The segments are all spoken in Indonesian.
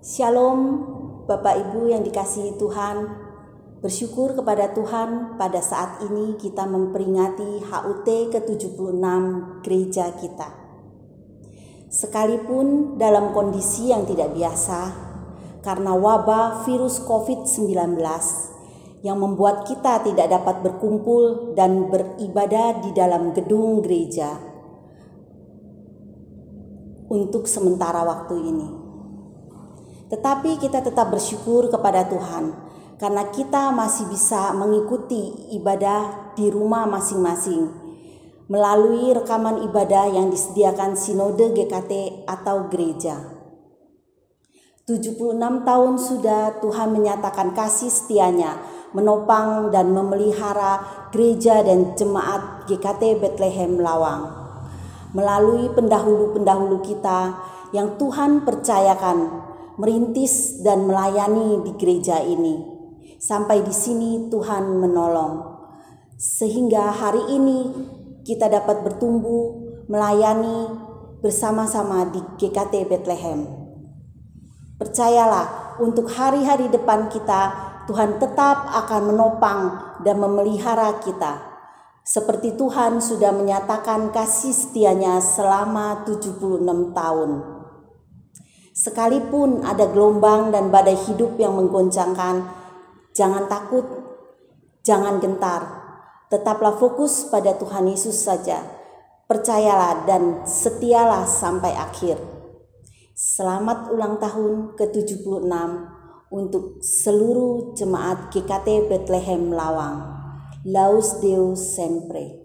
Shalom Bapak Ibu yang dikasihi Tuhan. Bersyukur kepada Tuhan pada saat ini kita memperingati HUT ke-76 gereja kita. Sekalipun dalam kondisi yang tidak biasa karena wabah virus COVID-19 yang membuat kita tidak dapat berkumpul dan beribadah di dalam gedung gereja untuk sementara waktu ini. Tetapi kita tetap bersyukur kepada Tuhan karena kita masih bisa mengikuti ibadah di rumah masing-masing melalui rekaman ibadah yang disediakan Sinode GKT atau gereja. 76 tahun sudah Tuhan menyatakan kasih setianya menopang dan memelihara gereja dan jemaat GKT Bethlehem Lawang. Melalui pendahulu-pendahulu kita yang Tuhan percayakan merintis dan melayani di gereja ini. Sampai di sini Tuhan menolong. Sehingga hari ini kita dapat bertumbuh, melayani bersama-sama di GKT Bethlehem. Percayalah, untuk hari-hari depan kita, Tuhan tetap akan menopang dan memelihara kita. Seperti Tuhan sudah menyatakan kasih setianya selama 76 tahun. Sekalipun ada gelombang dan badai hidup yang menggoncangkan, jangan takut, jangan gentar. Tetaplah fokus pada Tuhan Yesus saja. Percayalah dan setialah sampai akhir. Selamat ulang tahun ke-76 untuk seluruh jemaat GKT Bethlehem Lawang. Laus Deus sempre.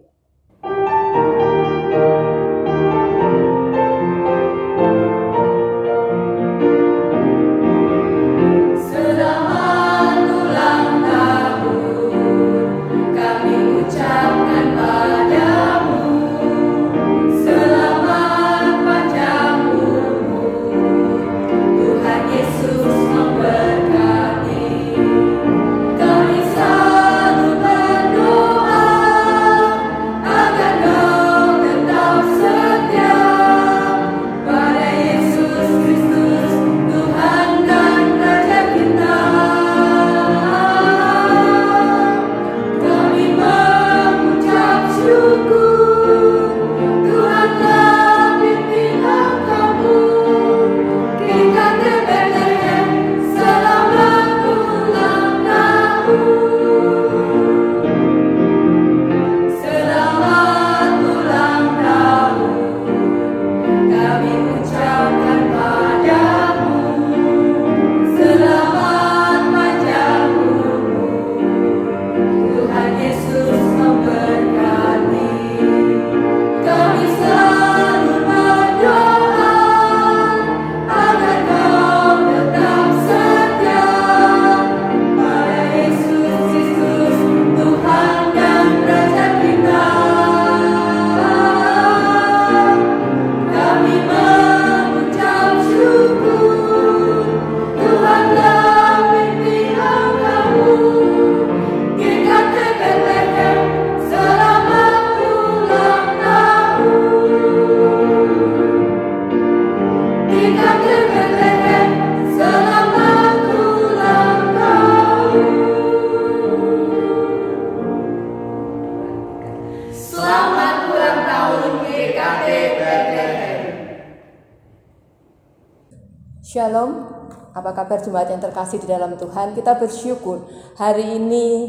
Shalom, apa kabar jemaat yang terkasih di dalam Tuhan? Kita bersyukur hari ini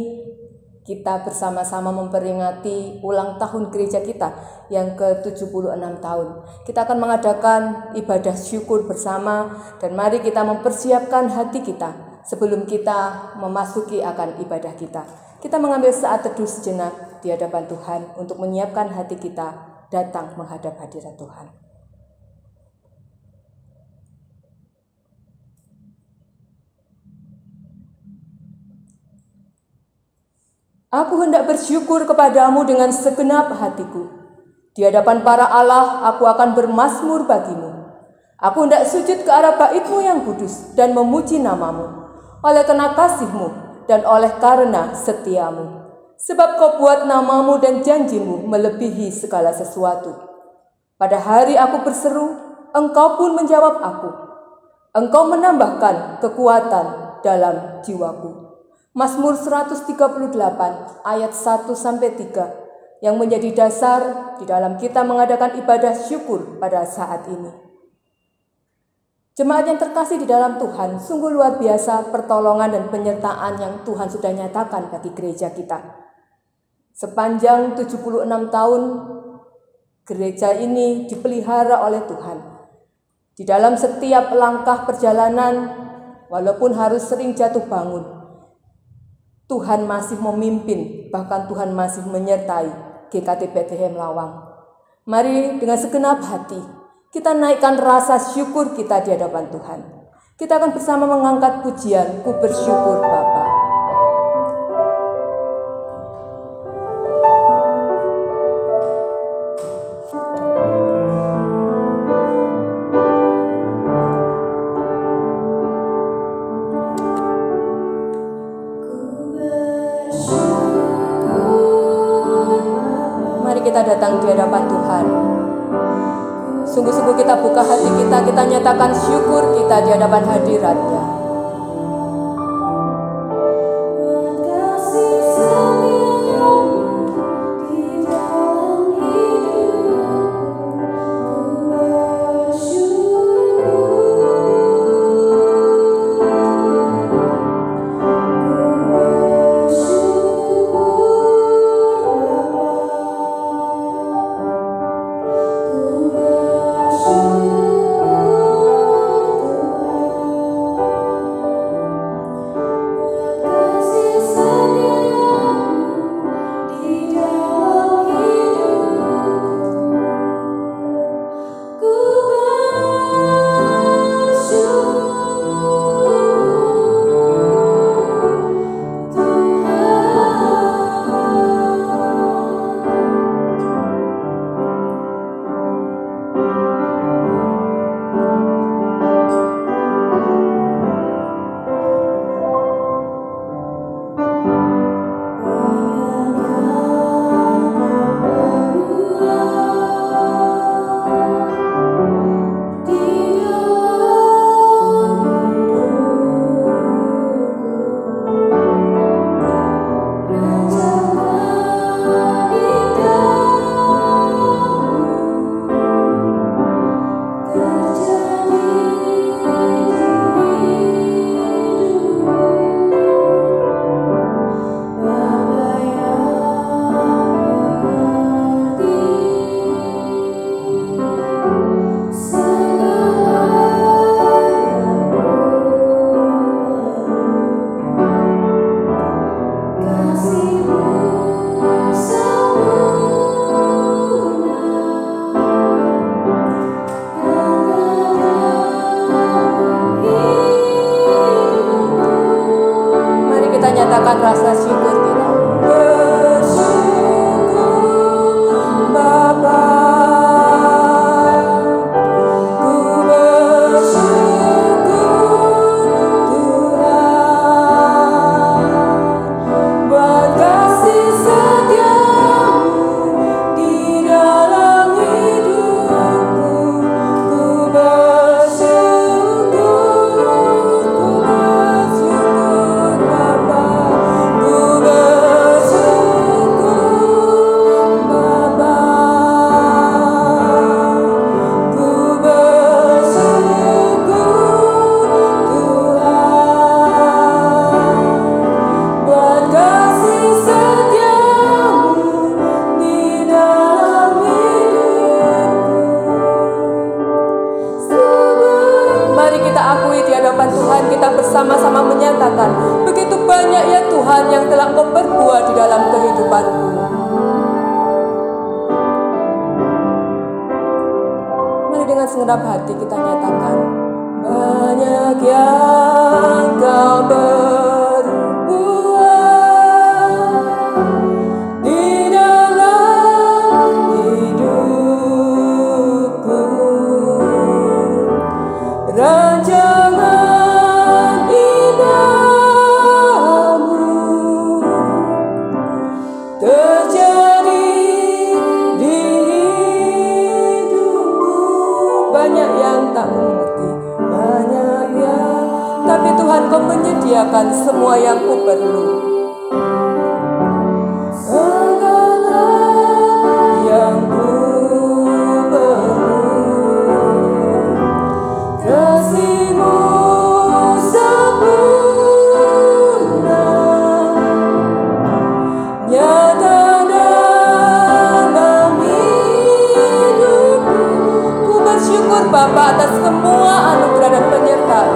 kita bersama-sama memperingati ulang tahun gereja kita yang ke-76 tahun. Kita akan mengadakan ibadah syukur bersama dan mari kita mempersiapkan hati kita sebelum kita memasuki akan ibadah kita. Kita mengambil saat teduh sejenak di hadapan Tuhan untuk menyiapkan hati kita datang menghadap hadirat Tuhan. Aku hendak bersyukur kepadamu dengan segenap hatiku. Di hadapan para Allah, aku akan bermazmur bagimu. Aku hendak sujud ke arah bait-Mu yang kudus dan memuji nama-Mu, oleh karena kasih-Mu dan oleh karena setia-Mu. Sebab Kau buat nama-Mu dan janji-Mu melebihi segala sesuatu. Pada hari aku berseru, Engkau pun menjawab aku. Engkau menambahkan kekuatan dalam jiwaku. Mazmur 138 ayat 1-3 yang menjadi dasar di dalam kita mengadakan ibadah syukur pada saat ini. Jemaat yang terkasih di dalam Tuhan, sungguh luar biasa pertolongan dan penyertaan yang Tuhan sudah nyatakan bagi gereja kita. Sepanjang 76 tahun, gereja ini dipelihara oleh Tuhan. Di dalam setiap langkah perjalanan, walaupun harus sering jatuh bangun, Tuhan masih memimpin, bahkan Tuhan masih menyertai GKT Bethlehem Lawang. Mari dengan segenap hati, kita naikkan rasa syukur kita di hadapan Tuhan. Kita akan bersama mengangkat pujian, Ku Bersyukur Bapa. Mari kita datang di hadapan Tuhan. Sungguh-sungguh kita buka hati kita nyatakan syukur kita di hadapan hadirat-Nya. Nyatakan rasa syukur kita. Bersyukur Bapa, ku bersyukur Tuhan buat kasih setiamu di dalam hidupku. Ku bersyukur Bapa. Tuhan, kita bersama-sama menyatakan begitu banyak ya Tuhan yang telah Engkau perbuat di dalam kehidupanku. Mari dengan segenap hati kita nyatakan banyak yang Kau perbuat di dalam hidupku. Rancangan terjadi di hidupku. Banyak yang tak mengerti, banyak Engkau menyediakan semua yang ku perlu. Segala yang ku perlu, kasih-Mu sempurna, nyata dalam hidupku. Ku bersyukur Bapa atas semua anugerah dan penyertaan.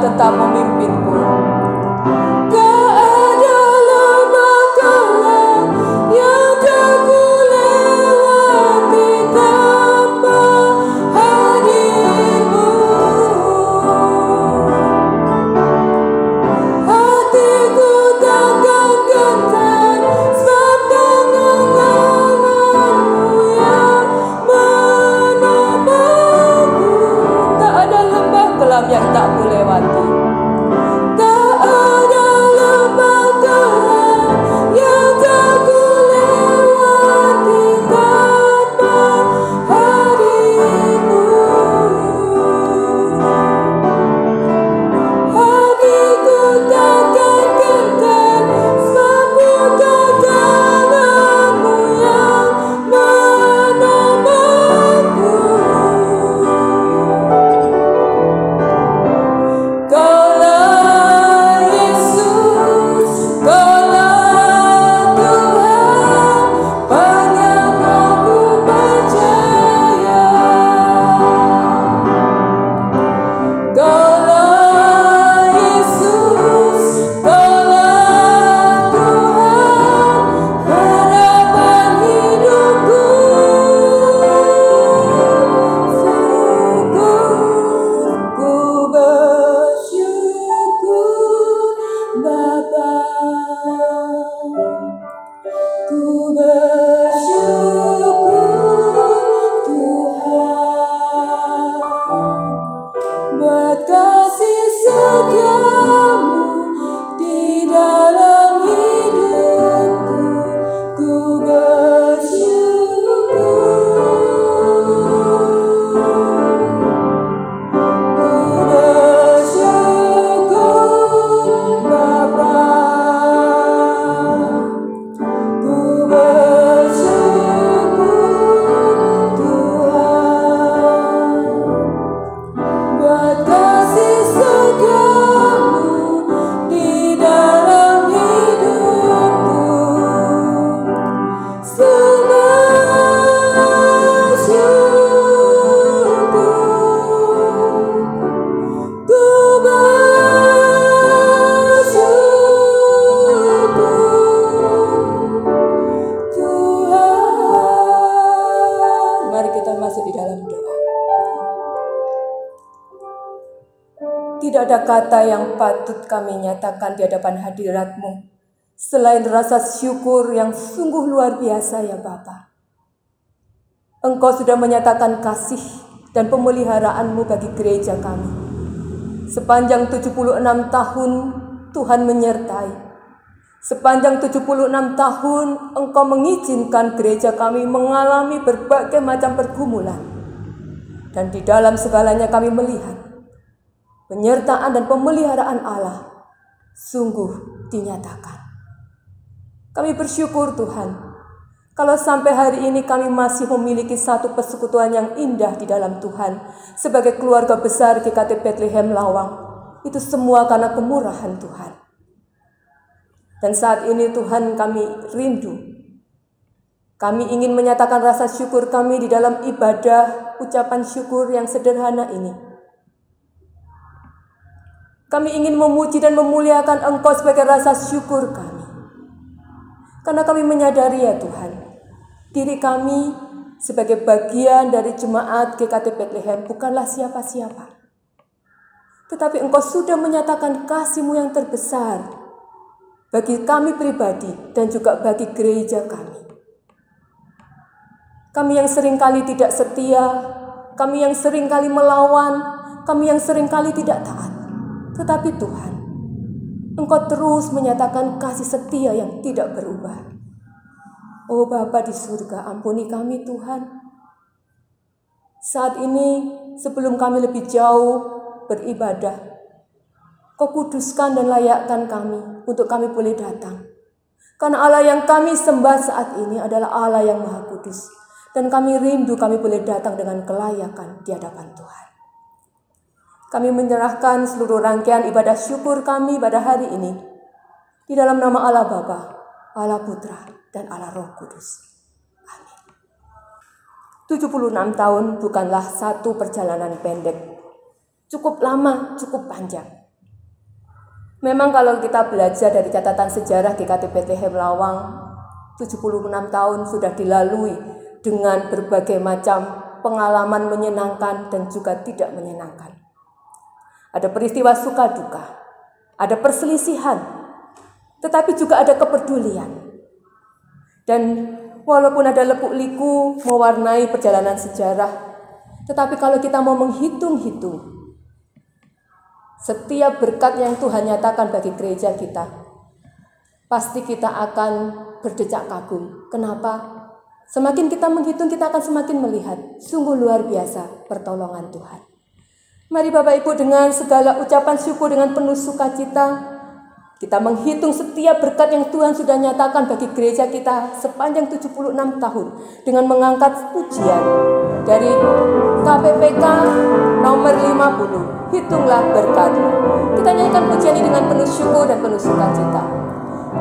Tetap memimpinku. Tak ada lembah gelap yang tak ku lewati tanpa hadir-Mu. Hatiku takkan gentar sebab tangan-Mu yang menopangku. Tak ada lembah gelap yang tak ku lewati. Tidak ada kata yang patut kami nyatakan di hadapan hadirat-Mu selain rasa syukur yang sungguh luar biasa ya Bapa. Engkau sudah menyatakan kasih dan pemeliharaan-Mu bagi gereja kami. Sepanjang 76 tahun Tuhan menyertai. Sepanjang 76 tahun Engkau mengizinkan gereja kami mengalami berbagai macam pergumulan. Dan di dalam segalanya kami melihat penyertaan dan pemeliharaan Allah sungguh dinyatakan. Kami bersyukur Tuhan, Kalau sampai hari ini kami masih memiliki satu persekutuan yang indah di dalam Tuhan, sebagai keluarga besar GKT Bethlehem Lawang, itu semua karena kemurahan Tuhan. Dan saat ini Tuhan, kami rindu. Kami ingin menyatakan rasa syukur kami di dalam ibadah ucapan syukur yang sederhana ini. Kami ingin memuji dan memuliakan Engkau sebagai rasa syukur kami. Karena kami menyadari ya Tuhan, diri kami sebagai bagian dari jemaat GKT Bethlehem bukanlah siapa-siapa. Tetapi Engkau sudah menyatakan kasih-Mu yang terbesar bagi kami pribadi dan juga bagi gereja kami. Kami yang seringkali tidak setia, kami yang seringkali melawan, kami yang seringkali tidak taat. Tetapi Tuhan, Engkau terus menyatakan kasih setia yang tidak berubah. Oh Bapa di surga, ampuni kami Tuhan. Saat ini sebelum kami lebih jauh beribadah, Kau kuduskan dan layakkan kami untuk kami boleh datang. Karena Allah yang kami sembah saat ini adalah Allah yang Maha Kudus. Dan kami rindu kami boleh datang dengan kelayakan di hadapan Tuhan. Kami menyerahkan seluruh rangkaian ibadah syukur kami pada hari ini di dalam nama Allah Bapa, Allah Putra, dan Allah Roh Kudus. Amin. 76 tahun bukanlah satu perjalanan pendek. Cukup lama, cukup panjang. Memang kalau kita belajar dari catatan sejarah GKT Bethlehem Lawang, 76 tahun sudah dilalui dengan berbagai macam pengalaman menyenangkan dan juga tidak menyenangkan. Ada peristiwa suka duka, ada perselisihan, tetapi juga ada kepedulian. Dan walaupun ada lekuk-liku mewarnai perjalanan sejarah, tetapi kalau kita mau menghitung-hitung setiap berkat yang Tuhan nyatakan bagi gereja kita, pasti kita akan berdecak kagum. Kenapa? Semakin kita menghitung, kita akan semakin melihat sungguh luar biasa pertolongan Tuhan. Mari Bapak Ibu, dengan segala ucapan syukur dengan penuh sukacita, kita menghitung setiap berkat yang Tuhan sudah nyatakan bagi gereja kita sepanjang 76 tahun dengan mengangkat pujian dari KPPK nomor 50. Hitunglah berkat-Mu. Kita nyanyikan pujian ini dengan penuh syukur dan penuh sukacita.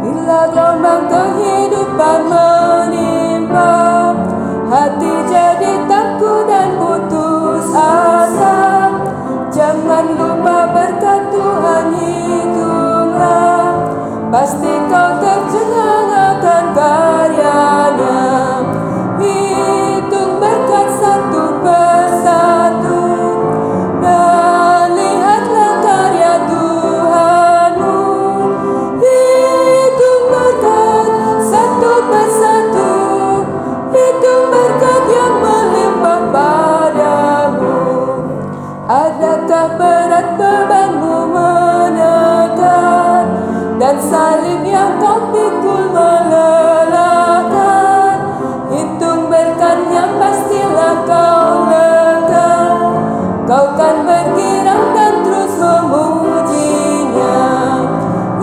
Bila gelombang kehidupan menimpa, hati jadi takut dan putus asa. Jangan lupa berkat Tuhan hitunglah, pasti kau tercengang akan karyanya. Hitung berkat satu persatu, dan lihatlah karya Tuhan-Mu. Hitung berkat satu persatu, hitung berkat yang melimpah padamu. Adakah berat bebanmu menekan, dan salib yang kau pikul melelahkan? Hitung berkatnya pastilah kau lega, kau kan bergirang dan terus memujinya.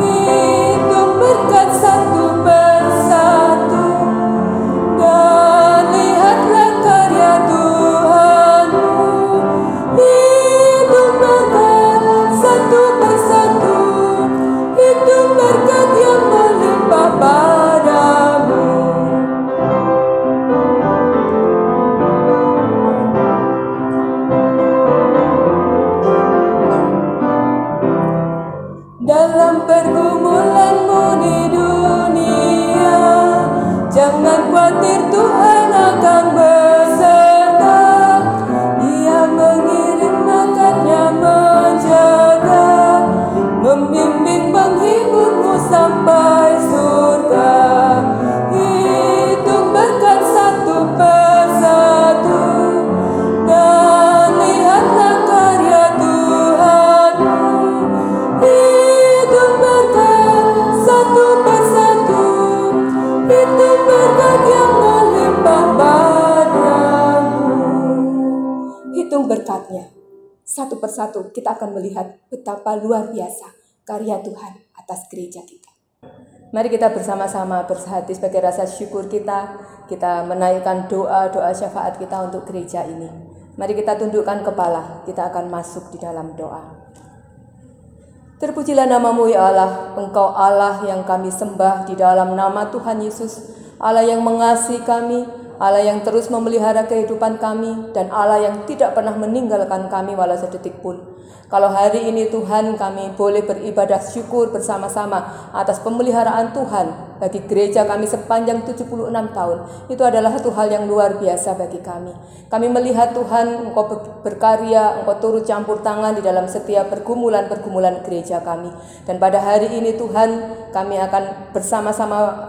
Hitung berkat satu persatu, dan lihatlah karya Tuhan-Mu. Hitung berkat satu persatu, hitung berkat yang melimpah padamu. Dalam pergumulanmu di dunia, jangan khawatir, Tuhan akan beserta. Dia mengirim malaikat-Nya menjaga, membimbing menghiburmu sampai surga. Hitung berkat satu persatu, dan lihatlah karya Tuhan-Mu. Hitung berkat satu persatu, hitung berkat yang melimpah padamu. Hitung berkatnya satu persatu, kita akan melihat betapa luar biasa karya Tuhan atas gereja kita. Mari kita bersama-sama bersehati sebagai rasa syukur kita menaikkan doa syafaat kita untuk gereja ini. Mari kita tundukkan kepala, kita akan masuk di dalam doa. Terpujilah namamu ya Allah, Engkau Allah yang kami sembah di dalam nama Tuhan Yesus, Allah yang mengasihi kami, Allah yang terus memelihara kehidupan kami, dan Allah yang tidak pernah meninggalkan kami walau sedetik pun. Kalau hari ini Tuhan kami boleh beribadah syukur bersama-sama atas pemeliharaan Tuhan bagi gereja kami sepanjang 76 tahun. Itu adalah satu hal yang luar biasa bagi kami. Kami melihat Tuhan Engkau berkarya, Engkau turut campur tangan di dalam setiap pergumulan-pergumulan gereja kami. Dan pada hari ini Tuhan kami akan bersama-sama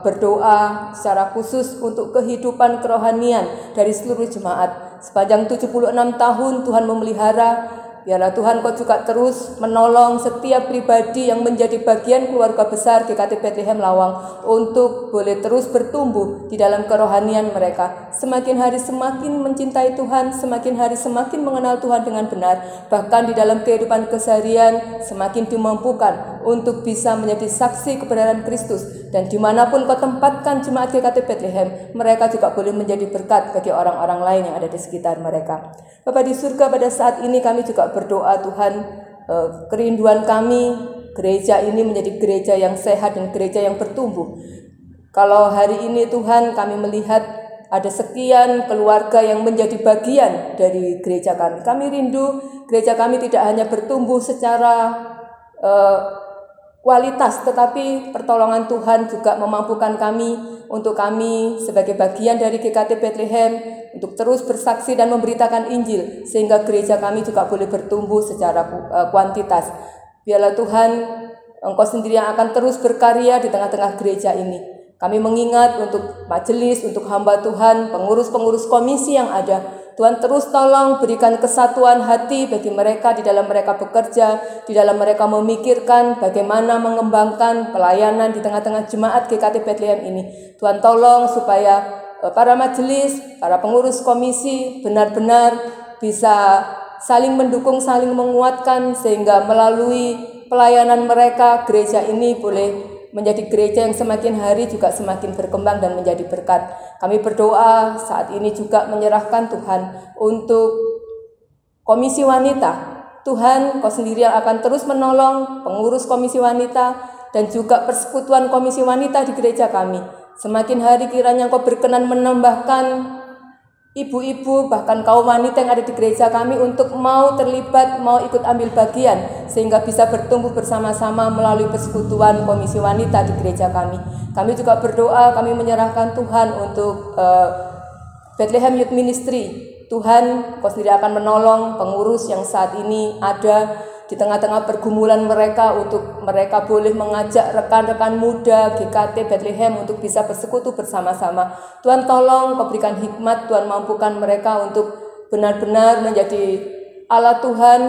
berdoa secara khusus untuk kehidupan kerohanian dari seluruh jemaat. Sepanjang 76 tahun Tuhan memelihara. Biarlah Tuhan Kau juga terus menolong setiap pribadi yang menjadi bagian keluarga besar GKT Bethlehem Lawang untuk boleh terus bertumbuh di dalam kerohanian mereka. Semakin hari semakin mencintai Tuhan, semakin hari semakin mengenal Tuhan dengan benar. Bahkan di dalam kehidupan keseharian semakin dimampukan untuk bisa menjadi saksi kebenaran Kristus. Dan dimanapun Kau tempatkan jemaat GKT Bethlehem, mereka juga boleh menjadi berkat bagi orang-orang lain yang ada di sekitar mereka. Bapa di surga, pada saat ini kami juga berdoa Tuhan, kerinduan kami gereja ini menjadi gereja yang sehat dan gereja yang bertumbuh. Kalau hari ini Tuhan kami melihat ada sekian keluarga yang menjadi bagian dari gereja kami. Kami rindu gereja kami tidak hanya bertumbuh secara kualitas, tetapi pertolongan Tuhan juga memampukan kami untuk kami sebagai bagian dari GKT Bethlehem untuk terus bersaksi dan memberitakan Injil, sehingga gereja kami juga boleh bertumbuh secara kuantitas. Biarlah Tuhan Engkau sendiri yang akan terus berkarya di tengah-tengah gereja ini. Kami mengingat untuk majelis, untuk hamba Tuhan, pengurus-pengurus komisi yang ada. Tuhan terus tolong berikan kesatuan hati bagi mereka di dalam mereka bekerja, di dalam mereka memikirkan bagaimana mengembangkan pelayanan di tengah-tengah jemaat GKT Bethlehem ini. Tuhan tolong supaya para majelis, para pengurus komisi benar-benar bisa saling mendukung, saling menguatkan, sehingga melalui pelayanan mereka gereja ini boleh menjadi gereja yang semakin hari juga semakin berkembang dan menjadi berkat. Kami berdoa saat ini juga menyerahkan Tuhan untuk komisi wanita. Tuhan Kau sendiri yang akan terus menolong pengurus komisi wanita dan juga persekutuan komisi wanita di gereja kami. Semakin hari kiranya Kau berkenan menambahkan ibu-ibu, bahkan kaum wanita yang ada di gereja kami untuk mau terlibat, mau ikut ambil bagian, sehingga bisa bertumbuh bersama-sama melalui persekutuan komisi wanita di gereja kami. Kami juga berdoa, kami menyerahkan Tuhan untuk Bethlehem Youth Ministry. Tuhan Kau sendiri akan menolong pengurus yang saat ini ada di tengah-tengah pergumulan mereka, untuk mereka boleh mengajak rekan-rekan muda GKT Bethlehem untuk bisa bersekutu bersama-sama. Tuhan tolong Kau berikan hikmat, Tuhan mampukan mereka untuk benar-benar menjadi Allah Tuhan,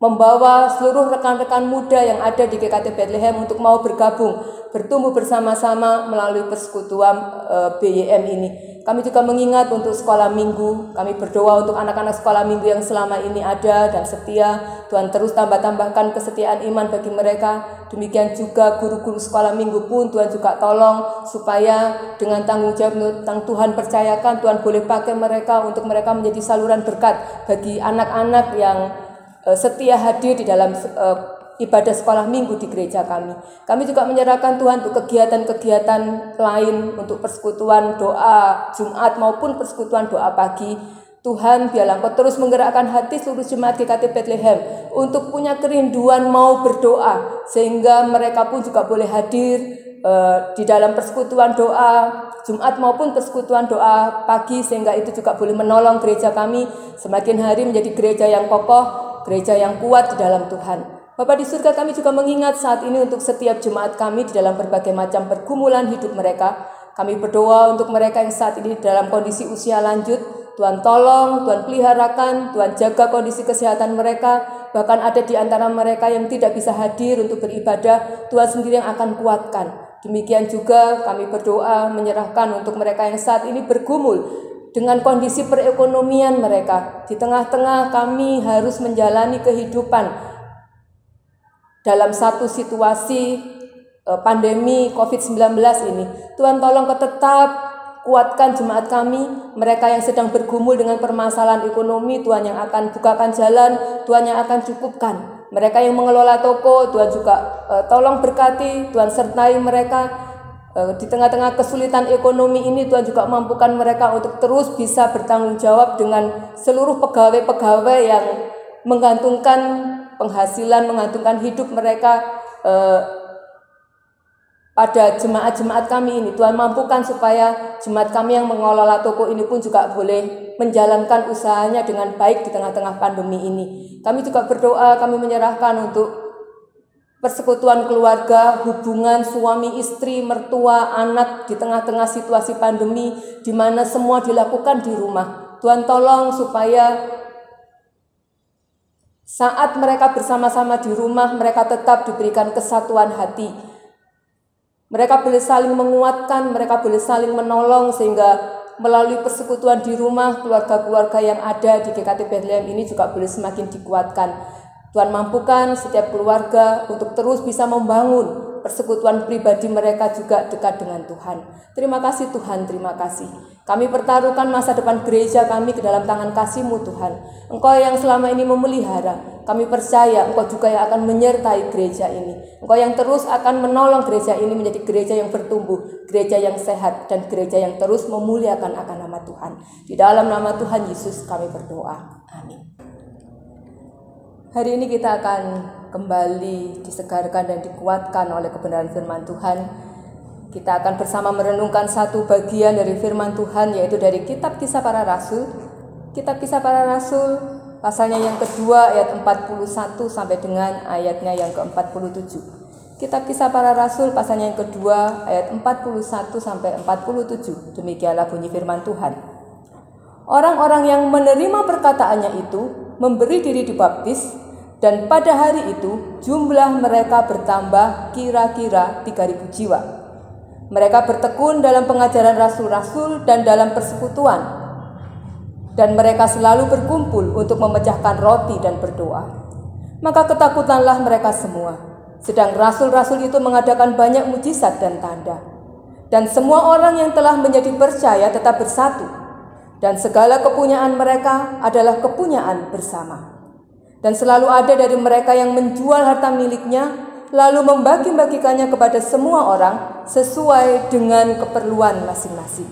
membawa seluruh rekan-rekan muda yang ada di GKT Bethlehem untuk mau bergabung, bertumbuh bersama-sama melalui persekutuan BYM ini. Kami juga mengingat untuk sekolah minggu. Kami berdoa untuk anak-anak sekolah minggu yang selama ini ada dan setia. Tuhan terus tambahkan kesetiaan iman bagi mereka. Demikian juga guru-guru sekolah minggu pun Tuhan juga tolong supaya dengan tanggung jawab yang Tuhan percayakan, Tuhan boleh pakai mereka untuk mereka menjadi saluran berkat bagi anak-anak yang setia hadir di dalam ibadah sekolah minggu di gereja kami. Kami juga menyerahkan Tuhan untuk kegiatan-kegiatan lain, untuk persekutuan doa Jumat maupun persekutuan doa pagi. Tuhan biarlah Engkau terus menggerakkan hati seluruh jemaat GKT Bethlehem untuk punya kerinduan mau berdoa, sehingga mereka pun juga boleh hadir di dalam persekutuan doa Jumat maupun persekutuan doa pagi, sehingga itu juga boleh menolong gereja kami semakin hari menjadi gereja yang kokoh, gereja yang kuat di dalam Tuhan. Bapa di surga, kami juga mengingat saat ini untuk setiap jemaat kami di dalam berbagai macam pergumulan hidup mereka. Kami berdoa untuk mereka yang saat ini dalam kondisi usia lanjut. Tuhan tolong, Tuhan peliharakan, Tuhan jaga kondisi kesehatan mereka. Bahkan ada di antara mereka yang tidak bisa hadir untuk beribadah, Tuhan sendiri yang akan kuatkan. Demikian juga kami berdoa menyerahkan untuk mereka yang saat ini bergumul dengan kondisi perekonomian mereka. Di tengah-tengah kami harus menjalani kehidupan dalam satu situasi pandemi COVID-19 ini. Tuhan tolong tetap kuatkan jemaat kami, mereka yang sedang bergumul dengan permasalahan ekonomi, Tuhan yang akan bukakan jalan, Tuhan yang akan cukupkan. Mereka yang mengelola toko, Tuhan juga tolong berkati, Tuhan sertai mereka. Di tengah-tengah kesulitan ekonomi ini, Tuhan juga mampukan mereka untuk terus bisa bertanggung jawab dengan seluruh pegawai-pegawai yang menggantungkan penghasilan, menggantungkan hidup mereka pada jemaat-jemaat kami ini. Tuhan mampukan supaya jemaat kami yang mengelola toko ini pun juga boleh menjalankan usahanya dengan baik di tengah-tengah pandemi ini. Kami juga berdoa, kami menyerahkan untuk persekutuan keluarga, hubungan suami, istri, mertua, anak di tengah-tengah situasi pandemi di mana semua dilakukan di rumah. Tuhan tolong supaya saat mereka bersama-sama di rumah, mereka tetap diberikan kesatuan hati. Mereka boleh saling menguatkan, mereka boleh saling menolong sehingga melalui persekutuan di rumah, keluarga-keluarga yang ada di GKT Bethlehem ini juga boleh semakin dikuatkan. Tuhan mampukan setiap keluarga untuk terus bisa membangun persekutuan pribadi mereka juga dekat dengan Tuhan. Terima kasih Tuhan, terima kasih. Kami pertaruhkan masa depan gereja kami ke dalam tangan kasih-Mu Tuhan. Engkau yang selama ini memelihara. Kami percaya Engkau juga yang akan menyertai gereja ini. Engkau yang terus akan menolong gereja ini menjadi gereja yang bertumbuh, gereja yang sehat, dan gereja yang terus memuliakan akan nama Tuhan. Di dalam nama Tuhan Yesus kami berdoa. Amin. Hari ini kita akan kembali disegarkan dan dikuatkan oleh kebenaran firman Tuhan. Kita akan bersama merenungkan satu bagian dari firman Tuhan, yaitu dari Kitab Kisah Para Rasul. Kitab Kisah Para Rasul, pasalnya yang kedua ayat 41 sampai dengan ayatnya yang ke-47. Kitab Kisah Para Rasul, pasalnya yang kedua ayat 41 sampai 47. Demikianlah bunyi firman Tuhan. Orang-orang yang menerima perkataannya itu memberi diri dibaptis, dan pada hari itu jumlah mereka bertambah kira-kira 3.000 jiwa. Mereka bertekun dalam pengajaran rasul-rasul dan dalam persekutuan. Dan mereka selalu berkumpul untuk memecahkan roti dan berdoa. Maka ketakutanlah mereka semua. Sedang rasul-rasul itu mengadakan banyak mujizat dan tanda. Dan semua orang yang telah menjadi percaya tetap bersatu. Dan segala kepunyaan mereka adalah kepunyaan bersama. Dan selalu ada dari mereka yang menjual harta miliknya, lalu membagi-bagikannya kepada semua orang sesuai dengan keperluan masing-masing.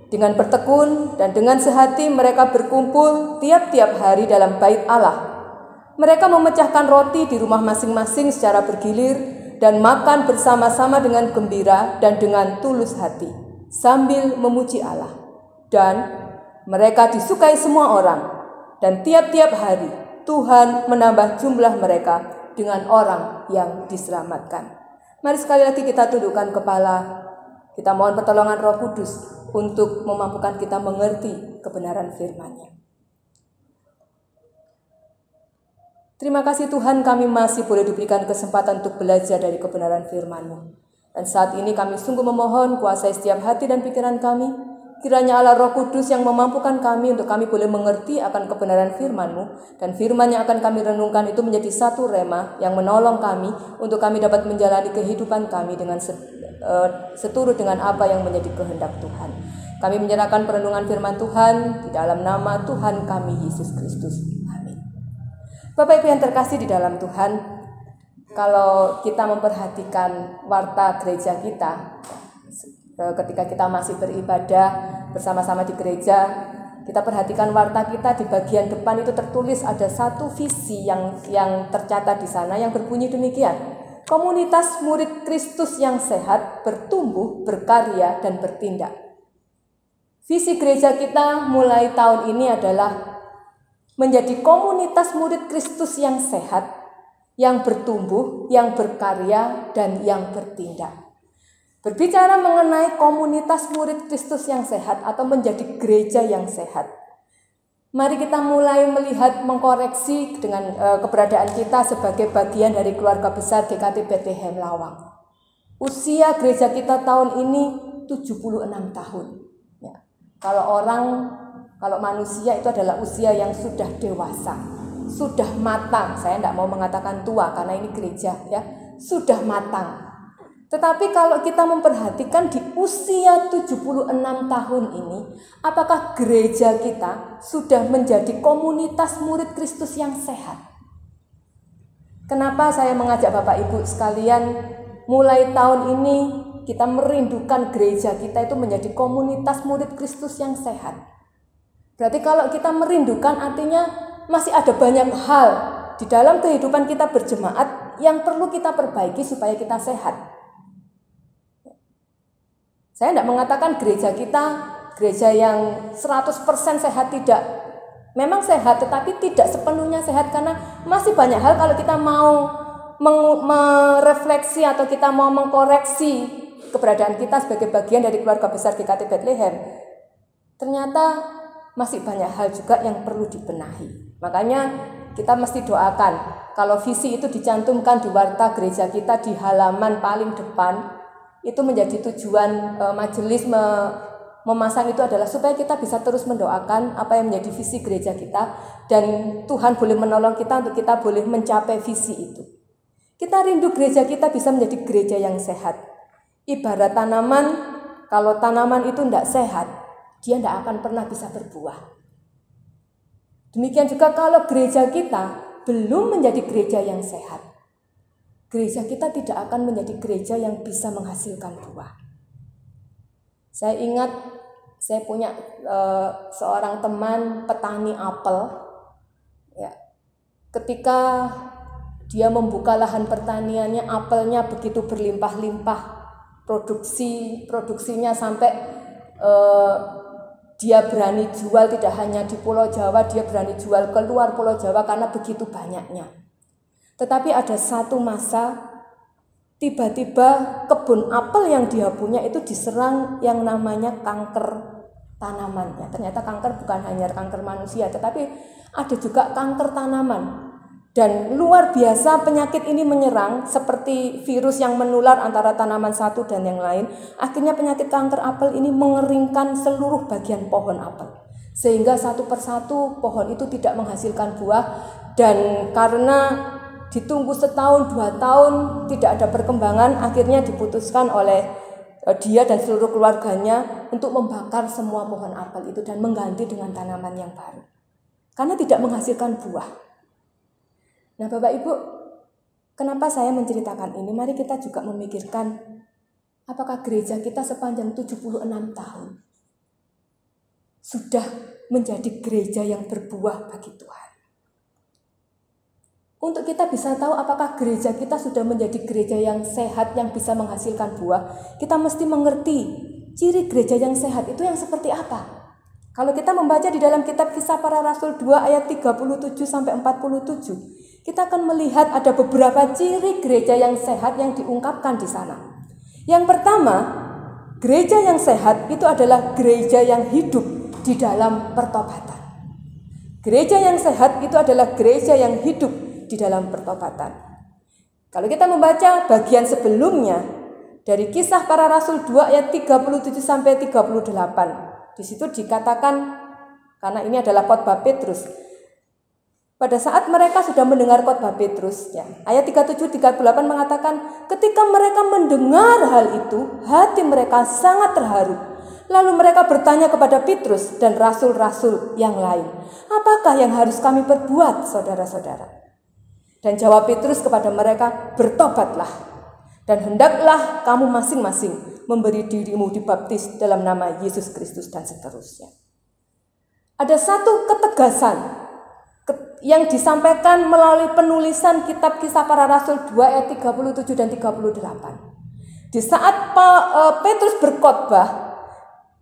Dengan bertekun dan dengan sehati mereka berkumpul tiap-tiap hari dalam bait Allah. Mereka memecahkan roti di rumah masing-masing secara bergilir dan makan bersama-sama dengan gembira dan dengan tulus hati, sambil memuji Allah. Dan mereka disukai semua orang, dan tiap-tiap hari Tuhan menambah jumlah mereka dengan orang yang diselamatkan. Mari sekali lagi kita tundukkan kepala. Kita mohon pertolongan Roh Kudus untuk memampukan kita mengerti kebenaran firman-Nya. Terima kasih Tuhan, kami masih boleh diberikan kesempatan untuk belajar dari kebenaran firman-Mu. Dan saat ini kami sungguh memohon kuasai setiap hati dan pikiran kami. Kiranya Allah Roh Kudus yang memampukan kami untuk kami boleh mengerti akan kebenaran firman-Mu, dan firman yang akan kami renungkan itu menjadi satu rema yang menolong kami untuk kami dapat menjalani kehidupan kami dengan seturut dengan apa yang menjadi kehendak Tuhan. Kami menyerahkan perenungan firman Tuhan di dalam nama Tuhan kami Yesus Kristus. Amin. Bapak Ibu yang terkasih di dalam Tuhan, kalau kita memperhatikan warta gereja kita, ketika kita masih beribadah bersama-sama di gereja, kita perhatikan warta kita di bagian depan itu tertulis ada satu visi yang tercatat di sana yang berbunyi demikian: komunitas murid Kristus yang sehat, bertumbuh, berkarya, dan bertindak. Visi gereja kita mulai tahun ini adalah menjadi komunitas murid Kristus yang sehat, yang bertumbuh, yang berkarya, dan yang bertindak. Berbicara mengenai komunitas murid Kristus yang sehat atau menjadi gereja yang sehat, mari kita mulai melihat, mengkoreksi dengan keberadaan kita sebagai bagian dari keluarga besar GKT Bethlehem Lawang. Usia gereja kita tahun ini 76 tahun. Ya. Kalau manusia itu adalah usia yang sudah dewasa, sudah matang. Saya tidak mau mengatakan tua karena ini gereja, ya, sudah matang. Tetapi kalau kita memperhatikan di usia 76 tahun ini, apakah gereja kita sudah menjadi komunitas murid Kristus yang sehat? Kenapa saya mengajak Bapak Ibu sekalian, mulai tahun ini kita merindukan gereja kita itu menjadi komunitas murid Kristus yang sehat. Berarti kalau kita merindukan artinya masih ada banyak hal di dalam kehidupan kita berjemaat yang perlu kita perbaiki supaya kita sehat. Saya tidak mengatakan gereja kita, gereja yang 100% sehat, tidak. Memang sehat, tetapi tidak sepenuhnya sehat karena masih banyak hal kalau kita mau merefleksi atau kita mau mengkoreksi keberadaan kita sebagai bagian dari keluarga besar GKT Bethlehem. Ternyata masih banyak hal juga yang perlu dibenahi. Makanya kita mesti doakan kalau visi itu dicantumkan di warta gereja kita di halaman paling depan, itu menjadi tujuan majelis memasang itu adalah supaya kita bisa terus mendoakan apa yang menjadi visi gereja kita, dan Tuhan boleh menolong kita untuk kita boleh mencapai visi itu. Kita rindu gereja kita bisa menjadi gereja yang sehat. Ibarat tanaman, kalau tanaman itu tidak sehat, dia tidak akan pernah bisa berbuah. Demikian juga kalau gereja kita belum menjadi gereja yang sehat, gereja kita tidak akan menjadi gereja yang bisa menghasilkan buah. Saya ingat saya punya seorang teman petani apel. Ya, ketika dia membuka lahan pertaniannya, apelnya begitu berlimpah-limpah, produksinya sampai dia berani jual tidak hanya di Pulau Jawa, dia berani jual ke luar Pulau Jawa karena begitu banyaknya. Tetapi ada satu masa, tiba-tiba kebun apel yang dia punya itu diserang yang namanya kanker tanamannya. Ternyata kanker bukan hanya kanker manusia, tetapi ada juga kanker tanaman. Dan luar biasa penyakit ini menyerang seperti virus yang menular antara tanaman satu dan yang lain. Akhirnya penyakit kanker apel ini mengeringkan seluruh bagian pohon apel. Sehingga satu persatu pohon itu tidak menghasilkan buah, dan karena ditunggu setahun 2 tahun tidak ada perkembangan, akhirnya diputuskan oleh dia dan seluruh keluarganya untuk membakar semua pohon apel itu dan mengganti dengan tanaman yang baru karena tidak menghasilkan buah. Nah Bapak Ibu, kenapa saya menceritakan ini? Mari kita juga memikirkan apakah gereja kita sepanjang 76 tahun sudah menjadi gereja yang berbuah bagi Tuhan. Untuk kita bisa tahu apakah gereja kita sudah menjadi gereja yang sehat, yang bisa menghasilkan buah, kita mesti mengerti ciri gereja yang sehat itu yang seperti apa. Kalau kita membaca di dalam kitab Kisah Para Rasul 2 ayat 37 sampai 47, kita akan melihat ada beberapa ciri gereja yang sehat yang diungkapkan di sana. Yang pertama, gereja yang sehat itu adalah gereja yang hidup di dalam pertobatan. Gereja yang sehat itu adalah gereja yang hidup di dalam pertobatan. Kalau kita membaca bagian sebelumnya dari Kisah Para Rasul 2 ayat 37 sampai 38, di situ dikatakan, karena ini adalah khotbah Petrus. Pada saat mereka sudah mendengar khotbah Petrus, ya, ayat 37-38 mengatakan, ketika mereka mendengar hal itu, hati mereka sangat terharu. Lalu mereka bertanya kepada Petrus dan rasul-rasul yang lain, apakah yang harus kami perbuat, saudara-saudara? Dan jawab Petrus kepada mereka, bertobatlah, dan hendaklah kamu masing-masing memberi dirimu dibaptis dalam nama Yesus Kristus, dan seterusnya. Ada satu ketegasan yang disampaikan melalui penulisan kitab Kisah Para Rasul 2 ayat 37 dan 38. Di saat Petrus berkhotbah,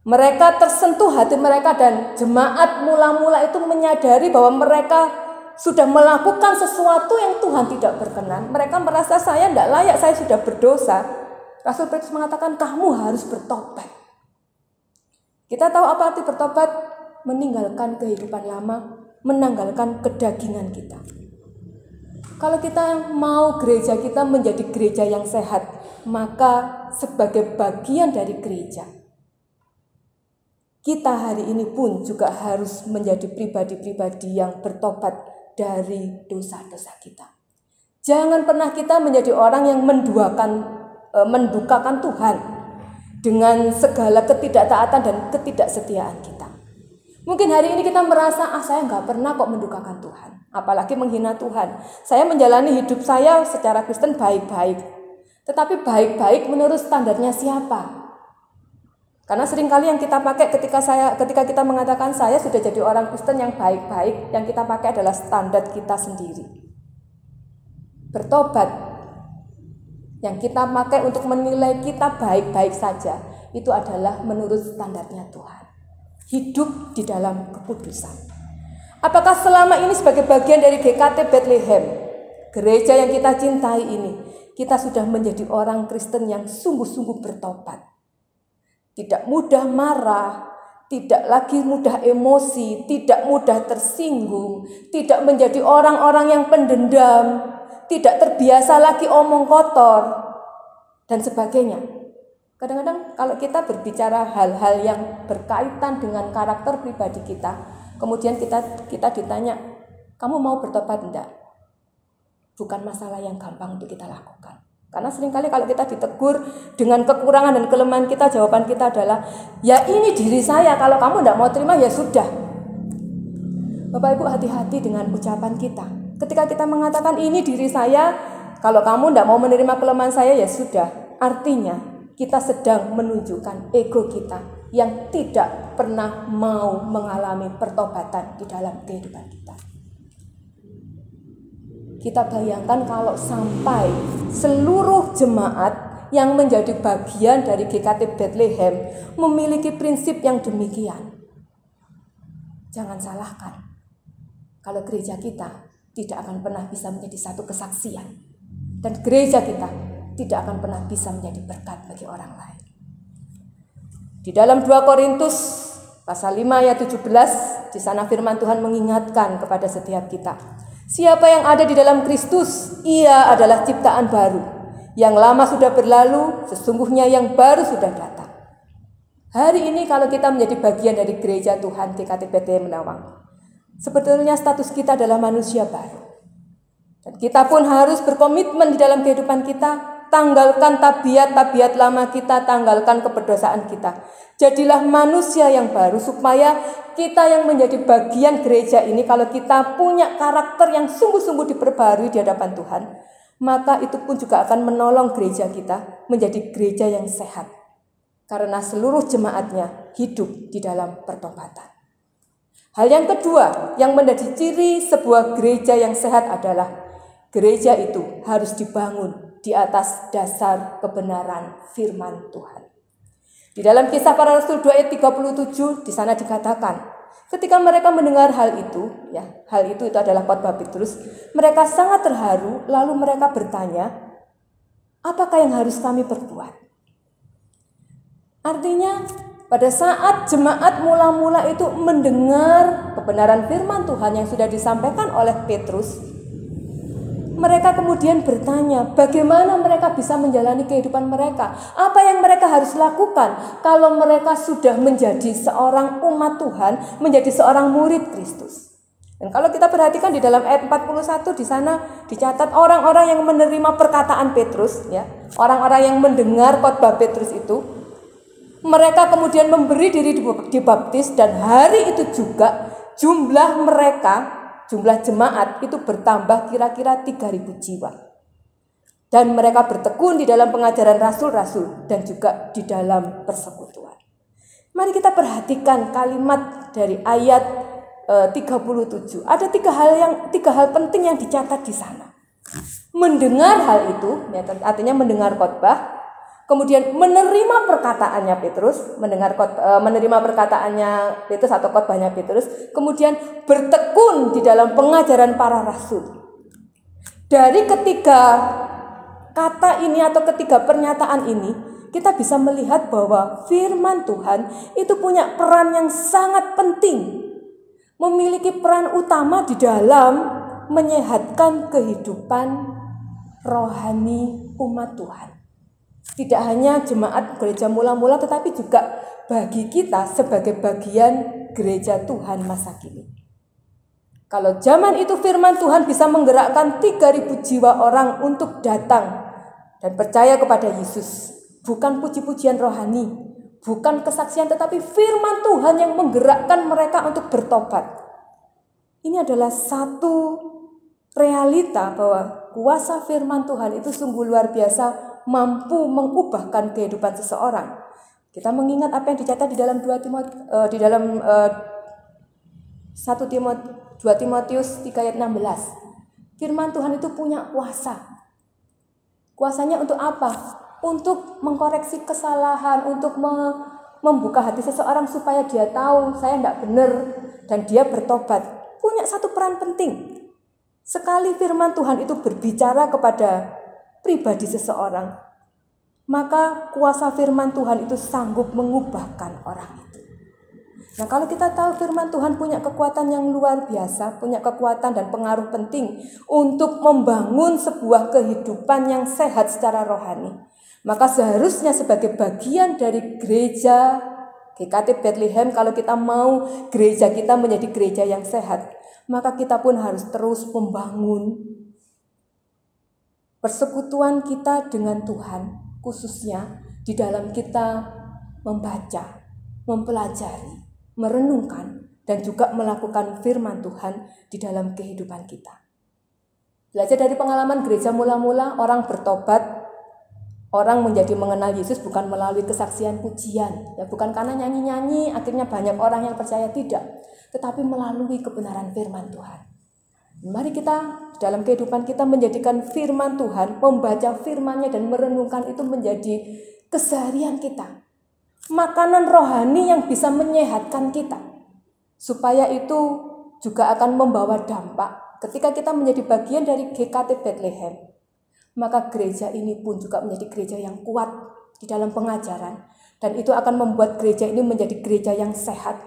mereka tersentuh hati mereka, dan jemaat mula-mula itu menyadari bahwa mereka sudah melakukan sesuatu yang Tuhan tidak berkenan. Mereka merasa saya tidak layak, saya sudah berdosa. Rasul Petrus mengatakan kamu harus bertobat. Kita tahu apa arti bertobat? Meninggalkan kehidupan lama, menanggalkan kedagingan kita. Kalau kita mau gereja kita menjadi gereja yang sehat, maka sebagai bagian dari gereja, kita hari ini pun juga harus menjadi pribadi-pribadi yang bertobat dari dosa-dosa kita. Jangan pernah kita menjadi orang yang menduakan mendukakan Tuhan dengan segala ketidaktaatan dan ketidaksetiaan kita. Mungkin hari ini kita merasa, saya nggak pernah kok mendukakan Tuhan, apalagi menghina Tuhan. Saya menjalani hidup saya secara Kristen baik-baik. Tetapi baik-baik menurut standarnya siapa? Karena seringkali yang kita pakai ketika kita mengatakan saya sudah jadi orang Kristen yang baik-baik, yang kita pakai adalah standar kita sendiri. Bertobat, yang kita pakai untuk menilai kita baik-baik saja, itu adalah menurut standarnya Tuhan. Hidup di dalam kekudusan. Apakah selama ini sebagai bagian dari GKT Bethlehem, gereja yang kita cintai ini, kita sudah menjadi orang Kristen yang sungguh-sungguh bertobat? Tidak mudah marah, tidak lagi mudah emosi, tidak mudah tersinggung, tidak menjadi orang-orang yang pendendam, tidak terbiasa lagi omong kotor, dan sebagainya. Kadang-kadang kalau kita berbicara hal-hal yang berkaitan dengan karakter pribadi kita, kemudian kita ditanya, kamu mau bertobat enggak? Bukan masalah yang gampang untuk kita lakukan. Karena seringkali kalau kita ditegur dengan kekurangan dan kelemahan kita, jawaban kita adalah, ya ini diri saya, kalau kamu tidak mau terima ya sudah. Bapak Ibu, hati-hati dengan ucapan kita. Ketika kita mengatakan ini diri saya, kalau kamu tidak mau menerima kelemahan saya ya sudah. Artinya kita sedang menunjukkan ego kita yang tidak pernah mau mengalami pertobatan di dalam kehidupan kita. Kita bayangkan kalau sampai seluruh jemaat yang menjadi bagian dari GKT Bethlehem memiliki prinsip yang demikian. Jangan salahkan kalau gereja kita tidak akan pernah bisa menjadi satu kesaksian. Dan gereja kita tidak akan pernah bisa menjadi berkat bagi orang lain. Di dalam 2 Korintus pasal 5 ayat 17, di sana firman Tuhan mengingatkan kepada setiap kita. Siapa yang ada di dalam Kristus, ia adalah ciptaan baru. Yang lama sudah berlalu, sesungguhnya yang baru sudah datang. Hari ini kalau kita menjadi bagian dari gereja Tuhan GKT Bethlehem Lawang, sebetulnya status kita adalah manusia baru. Dan kita pun harus berkomitmen di dalam kehidupan kita. Tanggalkan tabiat-tabiat lama kita, tanggalkan keberdosaan kita. Jadilah manusia yang baru supaya kita yang menjadi bagian gereja ini, kalau kita punya karakter yang sungguh-sungguh diperbarui di hadapan Tuhan, maka itu pun juga akan menolong gereja kita menjadi gereja yang sehat. Karena seluruh jemaatnya hidup di dalam pertobatan. Hal yang kedua yang menjadi ciri sebuah gereja yang sehat adalah gereja itu harus dibangun di atas dasar kebenaran firman Tuhan. Di dalam Kisah Para Rasul 2 ayat 37 di sana dikatakan, ketika mereka mendengar hal itu adalah khotbah Petrus, mereka sangat terharu, lalu mereka bertanya, apakah yang harus kami perbuat? Artinya pada saat jemaat mula-mula itu mendengar kebenaran firman Tuhan yang sudah disampaikan oleh Petrus, mereka kemudian bertanya, bagaimana mereka bisa menjalani kehidupan mereka? Apa yang mereka harus lakukan kalau mereka sudah menjadi seorang umat Tuhan, menjadi seorang murid Kristus? Dan kalau kita perhatikan di dalam ayat 41 di sana dicatat orang-orang yang menerima perkataan Petrus, ya, orang-orang yang mendengar khotbah Petrus itu, mereka kemudian memberi diri dibaptis, dan hari itu juga jumlah jemaat itu bertambah kira-kira 3.000 jiwa. Dan mereka bertekun di dalam pengajaran rasul-rasul dan juga di dalam persekutuan. Mari kita perhatikan kalimat dari ayat 37. Ada tiga hal penting yang dicatat di sana. Mendengar hal itu, artinya mendengar khotbah, kemudian menerima perkataannya Petrus, menerima perkataannya Petrus atau khotbahnya Petrus, kemudian bertekun di dalam pengajaran para rasul. Dari ketiga kata ini atau ketiga pernyataan ini, kita bisa melihat bahwa firman Tuhan itu punya peran yang sangat penting, memiliki peran utama di dalam menyehatkan kehidupan rohani umat Tuhan. Tidak hanya jemaat gereja mula-mula, tetapi juga bagi kita sebagai bagian gereja Tuhan masa kini. Kalau zaman itu firman Tuhan bisa menggerakkan 3.000 jiwa orang untuk datang dan percaya kepada Yesus. Bukan puji-pujian rohani, bukan kesaksian, tetapi firman Tuhan yang menggerakkan mereka untuk bertobat. Ini adalah satu realita bahwa kuasa firman Tuhan itu sungguh luar biasa, mampu mengubahkan kehidupan seseorang. Kita mengingat apa yang dicatat di dalam 2 Timotius 3 ayat 16. Firman Tuhan itu punya kuasa. Kuasanya untuk apa? Untuk mengkoreksi kesalahan, untuk membuka hati seseorang supaya dia tahu saya tidak benar dan dia bertobat. Punya satu peran penting. Sekali firman Tuhan itu berbicara kepada pribadi seseorang, maka kuasa firman Tuhan itu sanggup mengubahkan orang itu. Nah, kalau kita tahu firman Tuhan punya kekuatan yang luar biasa, punya kekuatan dan pengaruh penting untuk membangun sebuah kehidupan yang sehat secara rohani, maka seharusnya sebagai bagian dari gereja GKT Bethlehem, kalau kita mau gereja kita menjadi gereja yang sehat, maka kita pun harus terus membangun persekutuan kita dengan Tuhan, khususnya di dalam kita membaca, mempelajari, merenungkan, dan juga melakukan firman Tuhan di dalam kehidupan kita. Belajar dari pengalaman gereja mula-mula, orang bertobat, orang menjadi mengenal Yesus bukan melalui kesaksian pujian, ya bukan karena nyanyi-nyanyi akhirnya banyak orang yang percaya, tidak, tetapi melalui kebenaran firman Tuhan. Mari kita dalam kehidupan kita menjadikan firman Tuhan, membaca firman-Nya dan merenungkan itu menjadi keseharian kita. Makanan rohani yang bisa menyehatkan kita. Supaya itu juga akan membawa dampak ketika kita menjadi bagian dari GKT Bethlehem. Maka gereja ini pun juga menjadi gereja yang kuat di dalam pengajaran. Dan itu akan membuat gereja ini menjadi gereja yang sehat.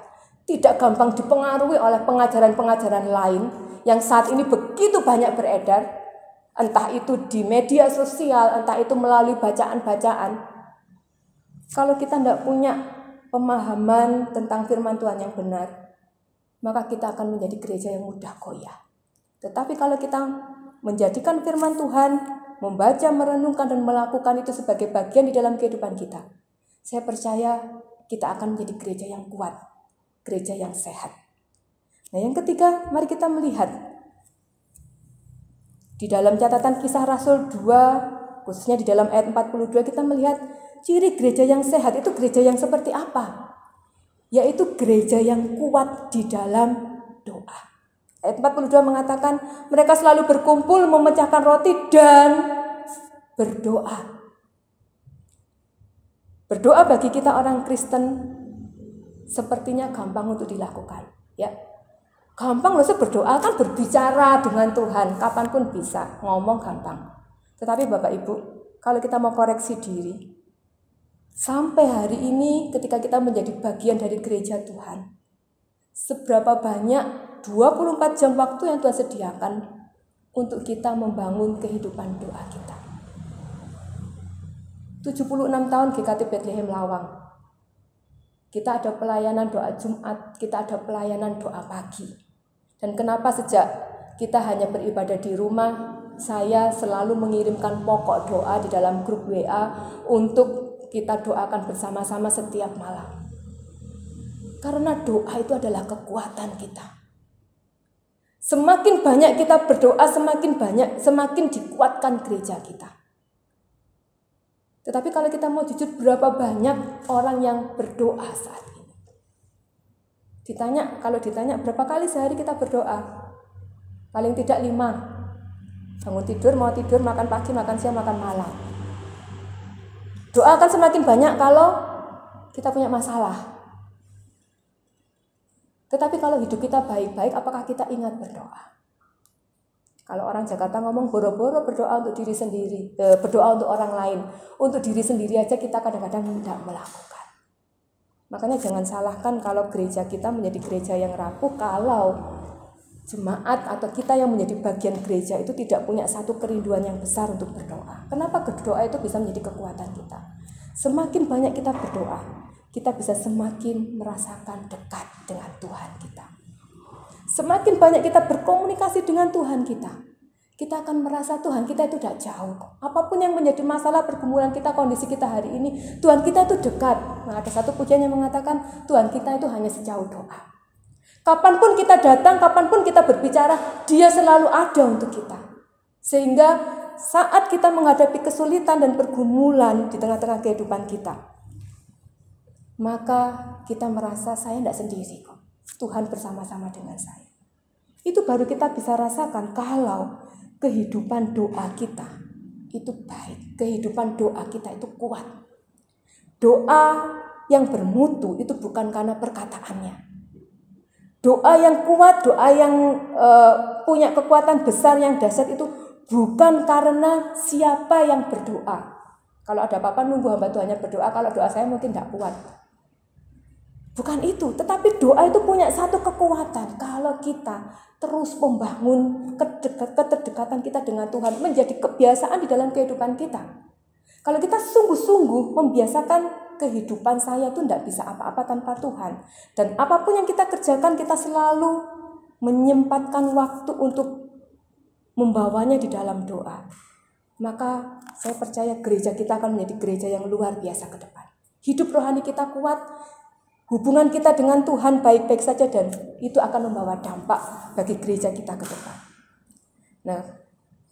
Tidak gampang dipengaruhi oleh pengajaran-pengajaran lain yang saat ini begitu banyak beredar, entah itu di media sosial, entah itu melalui bacaan-bacaan. Kalau kita tidak punya pemahaman tentang firman Tuhan yang benar, maka kita akan menjadi gereja yang mudah goyah. Tetapi kalau kita menjadikan firman Tuhan, membaca, merenungkan, dan melakukan itu sebagai bagian di dalam kehidupan kita, saya percaya kita akan menjadi gereja yang kuat, gereja yang sehat. Nah, yang ketiga, mari kita melihat di dalam catatan Kisah Rasul 2, khususnya di dalam ayat 42, kita melihat ciri gereja yang sehat itu gereja yang seperti apa? Yaitu gereja yang kuat di dalam doa. Ayat 42 mengatakan, mereka selalu berkumpul, memecahkan roti, dan berdoa. Berdoa bagi kita orang Kristen sepertinya gampang untuk dilakukan, ya. Gampang loh berdoa, kan berbicara dengan Tuhan, kapanpun bisa, ngomong gampang. Tetapi Bapak Ibu, kalau kita mau koreksi diri, sampai hari ini ketika kita menjadi bagian dari gereja Tuhan, seberapa banyak 24 jam waktu yang Tuhan sediakan untuk kita membangun kehidupan doa kita. 76 tahun GKT Bethlehem Lawang. Kita ada pelayanan doa Jumat, kita ada pelayanan doa pagi. Dan kenapa sejak kita hanya beribadah di rumah, saya selalu mengirimkan pokok doa di dalam grup WA untuk kita doakan bersama-sama setiap malam. Karena doa itu adalah kekuatan kita. Semakin banyak kita berdoa, semakin dikuatkan gereja kita. Tetapi kalau kita mau jujur, berapa banyak orang yang berdoa saat ini? Kalau ditanya berapa kali sehari kita berdoa? Paling tidak 5. Bangun tidur, mau tidur, makan pagi, makan siang, makan malam. Doa akan semakin banyak kalau kita punya masalah. Tetapi kalau hidup kita baik-baik, apakah kita ingat berdoa? Kalau orang Jakarta ngomong boro-boro berdoa untuk diri sendiri, berdoa untuk orang lain. Untuk diri sendiri aja kita kadang-kadang tidak melakukan. Makanya jangan salahkan kalau gereja kita menjadi gereja yang rapuh, kalau jemaat atau kita yang menjadi bagian gereja itu tidak punya satu kerinduan yang besar untuk berdoa. Kenapa berdoa itu bisa menjadi kekuatan kita? Semakin banyak kita berdoa, kita bisa semakin merasakan dekat dengan Tuhan kita. Semakin banyak kita berkomunikasi dengan Tuhan kita kita akan merasa Tuhan kita itu tidak jauh. Apapun yang menjadi masalah pergumulan kita, kondisi kita hari ini, Tuhan kita itu dekat. Nah, ada satu pujian yang mengatakan Tuhan kita itu hanya sejauh doa. Kapanpun kita datang, kapanpun kita berbicara, Dia selalu ada untuk kita. Sehingga saat kita menghadapi kesulitan dan pergumulan di tengah-tengah kehidupan kita, maka kita merasa saya tidak sendiri kok. Tuhan bersama-sama dengan saya. Itu baru kita bisa rasakan kalau kehidupan doa kita itu baik. Kehidupan doa kita itu kuat. Doa yang bermutu itu bukan karena perkataannya. Doa yang kuat, doa yang punya kekuatan besar yang dahsyat itu bukan karena siapa yang berdoa. Kalau ada apa-apa nunggu hamba Tuhannya berdoa, kalau doa saya mungkin tidak kuat. Bukan itu, tetapi doa itu punya satu kekuatan. Kalau kita terus membangun keterdekatan kita dengan Tuhan menjadi kebiasaan di dalam kehidupan kita. Kalau kita sungguh-sungguh membiasakan kehidupan saya itu tidak bisa apa-apa tanpa Tuhan. Dan apapun yang kita kerjakan, kita selalu menyempatkan waktu untuk membawanya di dalam doa. Maka saya percaya gereja kita akan menjadi gereja yang luar biasa ke depan. Hidup rohani kita kuat, hubungan kita dengan Tuhan baik-baik saja, dan itu akan membawa dampak bagi gereja kita ke depan. Nah,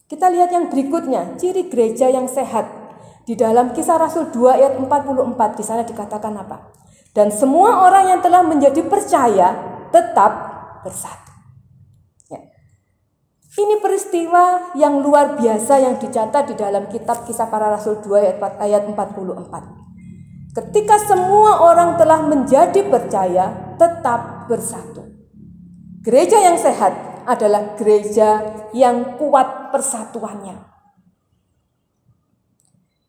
kita lihat yang berikutnya, ciri gereja yang sehat. Di dalam Kisah Rasul 2 ayat 44, di sana dikatakan apa? Dan semua orang yang telah menjadi percaya tetap bersatu. Ya. Ini peristiwa yang luar biasa yang dicatat di dalam kitab Kisah Para Rasul 2 ayat 44. Ketika semua orang telah menjadi percaya, tetap bersatu. Gereja yang sehat adalah gereja yang kuat persatuannya.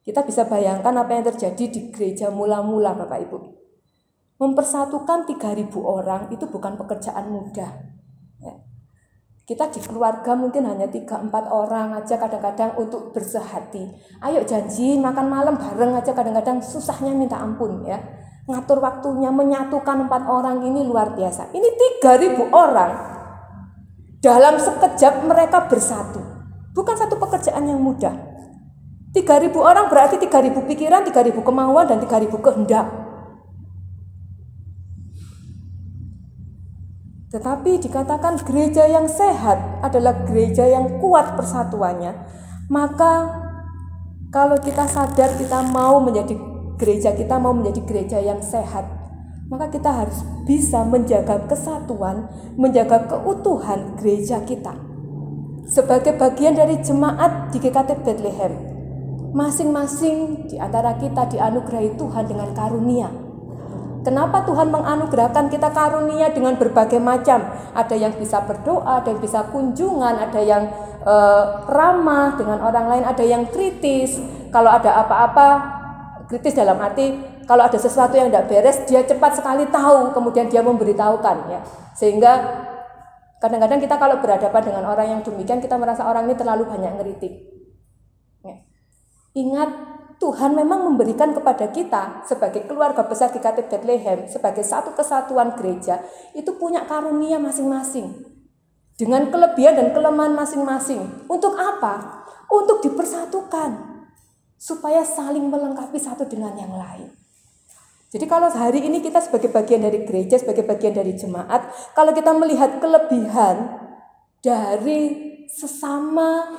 Kita bisa bayangkan apa yang terjadi di gereja mula-mula, Bapak Ibu. Mempersatukan 3.000 orang itu bukan pekerjaan mudah. Ya. Kita di keluarga mungkin hanya 3-4 orang aja kadang-kadang untuk bersehati. Ayo janji makan malam bareng aja kadang-kadang susahnya minta ampun ya. Ngatur waktunya, menyatukan 4 orang ini luar biasa. Ini 3.000 orang. Dalam sekejap mereka bersatu. Bukan satu pekerjaan yang mudah. 3.000 orang berarti 3.000 pikiran, 3.000 kemauan, dan 3.000 kehendak. Tetapi dikatakan gereja yang sehat adalah gereja yang kuat persatuannya. Maka kalau kita sadar kita mau menjadi gereja, kita mau menjadi gereja yang sehat, maka kita harus bisa menjaga kesatuan, menjaga keutuhan gereja kita. Sebagai bagian dari jemaat di GKT Bethlehem, masing-masing di antara kita dianugerahi Tuhan dengan karunia. Kenapa Tuhan menganugerahkan kita karunia dengan berbagai macam? Ada yang bisa berdoa, ada yang bisa kunjungan, ada yang ramah dengan orang lain, ada yang kritis. Kalau ada apa-apa, kritis dalam arti kalau ada sesuatu yang tidak beres, dia cepat sekali tahu, kemudian dia memberitahukan. Ya. Sehingga kadang-kadang kita kalau berhadapan dengan orang yang demikian, kita merasa orang ini terlalu banyak ngeritik. Ya. Ingat, Tuhan memang memberikan kepada kita sebagai keluarga besar GKT Bethlehem, sebagai satu kesatuan gereja, itu punya karunia masing-masing. Dengan kelebihan dan kelemahan masing-masing. Untuk apa? Untuk dipersatukan. Supaya saling melengkapi satu dengan yang lain. Jadi kalau hari ini kita sebagai bagian dari gereja, sebagai bagian dari jemaat, kalau kita melihat kelebihan dari sesama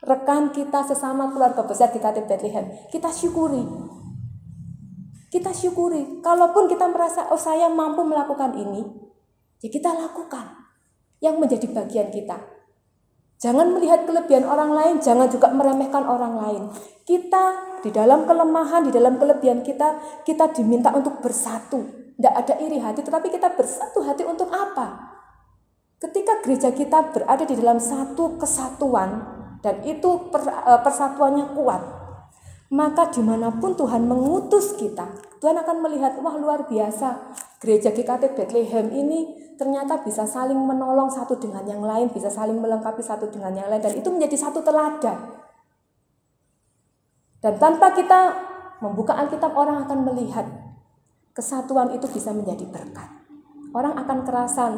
rekan kita, sesama keluarga besar GKT Bethlehem, kita syukuri. Kita syukuri. Kalaupun kita merasa, oh saya mampu melakukan ini, ya kita lakukan. Yang menjadi bagian kita. Jangan melihat kelebihan orang lain, jangan juga meremehkan orang lain. Kita di dalam kelemahan, di dalam kelebihan kita diminta untuk bersatu. Tidak ada iri hati, tetapi kita bersatu hati untuk apa? Ketika gereja kita berada di dalam satu kesatuan, dan itu persatuannya kuat, maka dimanapun Tuhan mengutus kita, Tuhan akan melihat, wah luar biasa, gereja GKT Bethlehem ini ternyata bisa saling menolong satu dengan yang lain, bisa saling melengkapi satu dengan yang lain, dan itu menjadi satu teladan. Dan tanpa kita membuka Alkitab, orang akan melihat kesatuan itu bisa menjadi berkat. Orang akan kerasan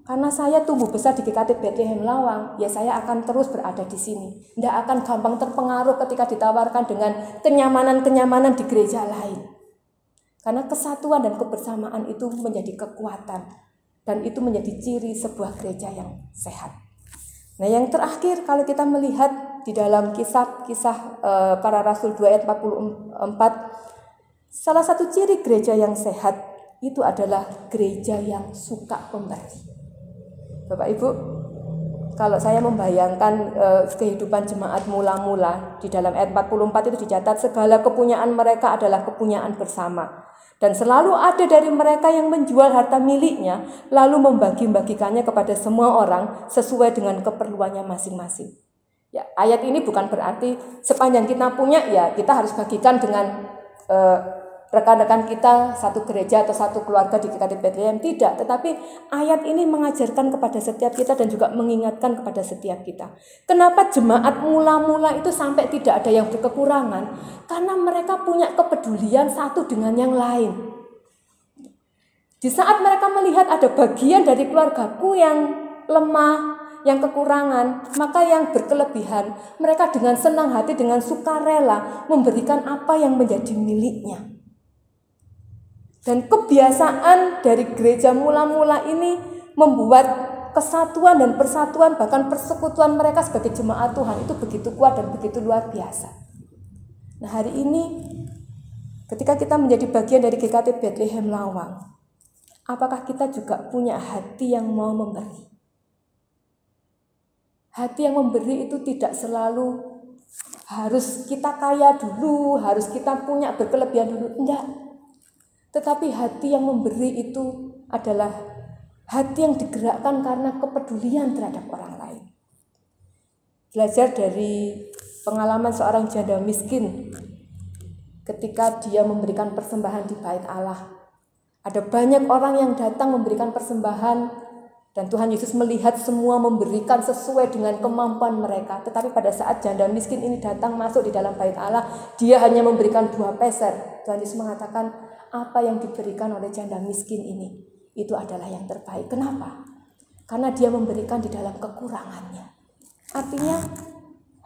Karena saya tumbuh besar di GKT Bethlehem Lawang, ya saya akan terus berada di sini. Tidak akan gampang terpengaruh ketika ditawarkan dengan kenyamanan-kenyamanan di gereja lain. Karena kesatuan dan kebersamaan itu menjadi kekuatan. Dan itu menjadi ciri sebuah gereja yang sehat. Nah, yang terakhir kalau kita melihat di dalam kisah para rasul 2 ayat 44, salah satu ciri gereja yang sehat itu adalah gereja yang suka memberi. Bapak Ibu, kalau saya membayangkan kehidupan jemaat mula-mula, di dalam ayat 44 itu dicatat segala kepunyaan mereka adalah kepunyaan bersama. Dan selalu ada dari mereka yang menjual harta miliknya, lalu membagi-bagikannya kepada semua orang sesuai dengan keperluannya masing-masing. Ya, ayat ini bukan berarti sepanjang kita punya, ya kita harus bagikan dengan rekan-rekan kita, satu gereja atau satu keluarga di GKT Bethlehem. Tidak, tetapi ayat ini mengajarkan kepada setiap kita dan juga mengingatkan kepada setiap kita. Kenapa jemaat mula-mula itu sampai tidak ada yang berkekurangan? Karena mereka punya kepedulian satu dengan yang lain. Di saat mereka melihat ada bagian dari keluargaku yang lemah, yang kekurangan, maka yang berkelebihan, mereka dengan senang hati, dengan sukarela memberikan apa yang menjadi miliknya. Dan kebiasaan dari gereja mula-mula ini membuat kesatuan dan persatuan, bahkan persekutuan mereka sebagai jemaat Tuhan itu begitu kuat dan begitu luar biasa. Nah, hari ini ketika kita menjadi bagian dari GKT Bethlehem Lawang, apakah kita juga punya hati yang mau memberi? Hati yang memberi itu tidak selalu harus kita kaya dulu, harus kita punya berkelebihan dulu, enggak. Tetapi hati yang memberi itu adalah hati yang digerakkan karena kepedulian terhadap orang lain. Belajar dari pengalaman seorang janda miskin ketika dia memberikan persembahan di bait Allah. Ada banyak orang yang datang memberikan persembahan dan Tuhan Yesus melihat semua memberikan sesuai dengan kemampuan mereka. Tetapi pada saat janda miskin ini datang masuk di dalam bait Allah, dia hanya memberikan 2 peser. Tuhan Yesus mengatakan, apa yang diberikan oleh janda miskin ini, itu adalah yang terbaik. Kenapa? Karena dia memberikan di dalam kekurangannya. Artinya,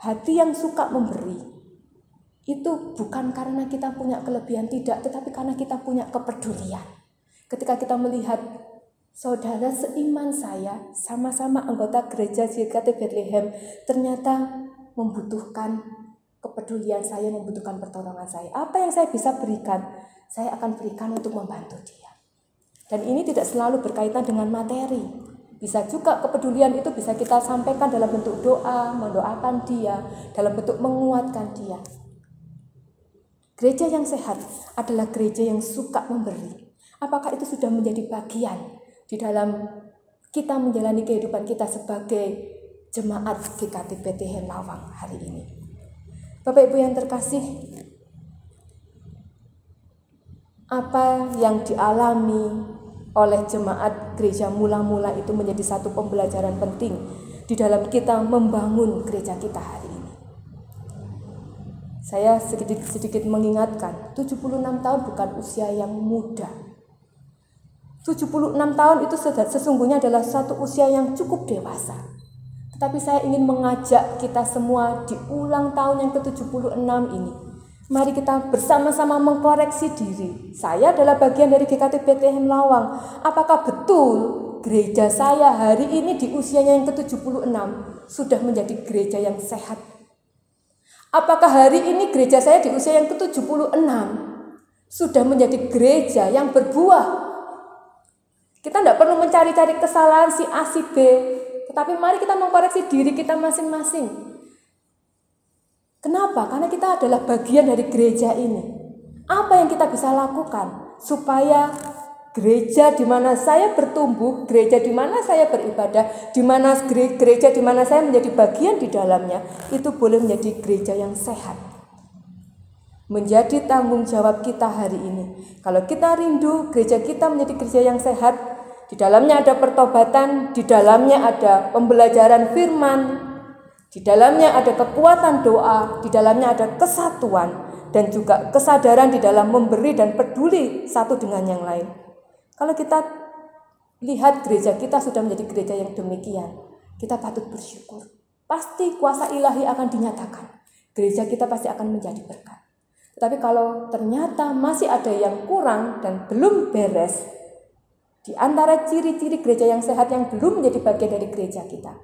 hati yang suka memberi, itu bukan karena kita punya kelebihan, tidak, tetapi karena kita punya kepedulian. Ketika kita melihat saudara seiman saya, sama-sama anggota gereja GKT Bethlehem, ternyata membutuhkan kepedulian saya, membutuhkan pertolongan saya. Apa yang saya bisa berikan? Saya akan berikan untuk membantu dia. Dan ini tidak selalu berkaitan dengan materi. Bisa juga kepedulian itu bisa kita sampaikan dalam bentuk doa, mendoakan dia, dalam bentuk menguatkan dia. Gereja yang sehat adalah gereja yang suka memberi. Apakah itu sudah menjadi bagian di dalam kita menjalani kehidupan kita sebagai jemaat GKT Bethlehem Lawang hari ini? Bapak Ibu yang terkasih, apa yang dialami oleh jemaat gereja mula-mula itu menjadi satu pembelajaran penting di dalam kita membangun gereja kita hari ini. Saya sedikit mengingatkan, 76 tahun bukan usia yang muda. 76 tahun itu sesungguhnya adalah satu usia yang cukup dewasa. Tetapi saya ingin mengajak kita semua di ulang tahun yang ke-76 ini, mari kita bersama-sama mengkoreksi diri. Saya adalah bagian dari GKT Bethlehem Lawang. Apakah betul gereja saya hari ini di usianya yang ke-76 sudah menjadi gereja yang sehat? Apakah hari ini gereja saya di usia yang ke-76 sudah menjadi gereja yang berbuah? Kita tidak perlu mencari-cari kesalahan si A, si B, tetapi mari kita mengkoreksi diri kita masing-masing. Kenapa? Karena kita adalah bagian dari gereja ini. Apa yang kita bisa lakukan supaya gereja di mana saya bertumbuh, gereja di mana saya beribadah, di mana gereja di mana saya menjadi bagian di dalamnya, itu boleh menjadi gereja yang sehat. Menjadi tanggung jawab kita hari ini. Kalau kita rindu gereja kita menjadi gereja yang sehat, di dalamnya ada pertobatan, di dalamnya ada pembelajaran firman, di dalamnya ada kekuatan doa, di dalamnya ada kesatuan, dan juga kesadaran di dalam memberi dan peduli satu dengan yang lain. Kalau kita lihat gereja kita sudah menjadi gereja yang demikian, kita patut bersyukur. Pasti kuasa ilahi akan dinyatakan. Gereja kita pasti akan menjadi berkat. Tetapi kalau ternyata masih ada yang kurang dan belum beres, di antara ciri-ciri gereja yang sehat yang belum menjadi bagian dari gereja kita,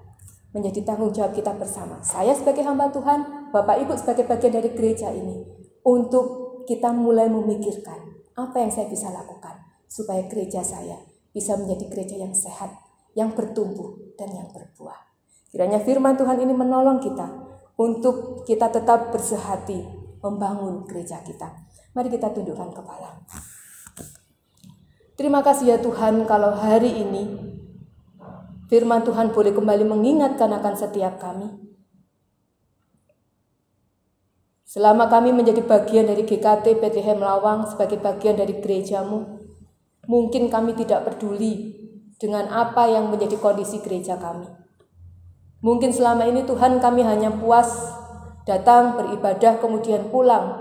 menjadi tanggung jawab kita bersama. Saya sebagai hamba Tuhan, Bapak Ibu sebagai bagian dari gereja ini, untuk kita mulai memikirkan apa yang saya bisa lakukan supaya gereja saya bisa menjadi gereja yang sehat, yang bertumbuh dan yang berbuah. Kiranya firman Tuhan ini menolong kita untuk kita tetap bersehati membangun gereja kita. Mari kita tundukkan kepala. Terima kasih ya Tuhan kalau hari ini firman Tuhan boleh kembali mengingatkan akan setiap kami. Selama kami menjadi bagian dari GKT Bethlehem Lawang sebagai bagian dari gerejamu, mungkin kami tidak peduli dengan apa yang menjadi kondisi gereja kami. Mungkin selama ini Tuhan kami hanya puas datang beribadah kemudian pulang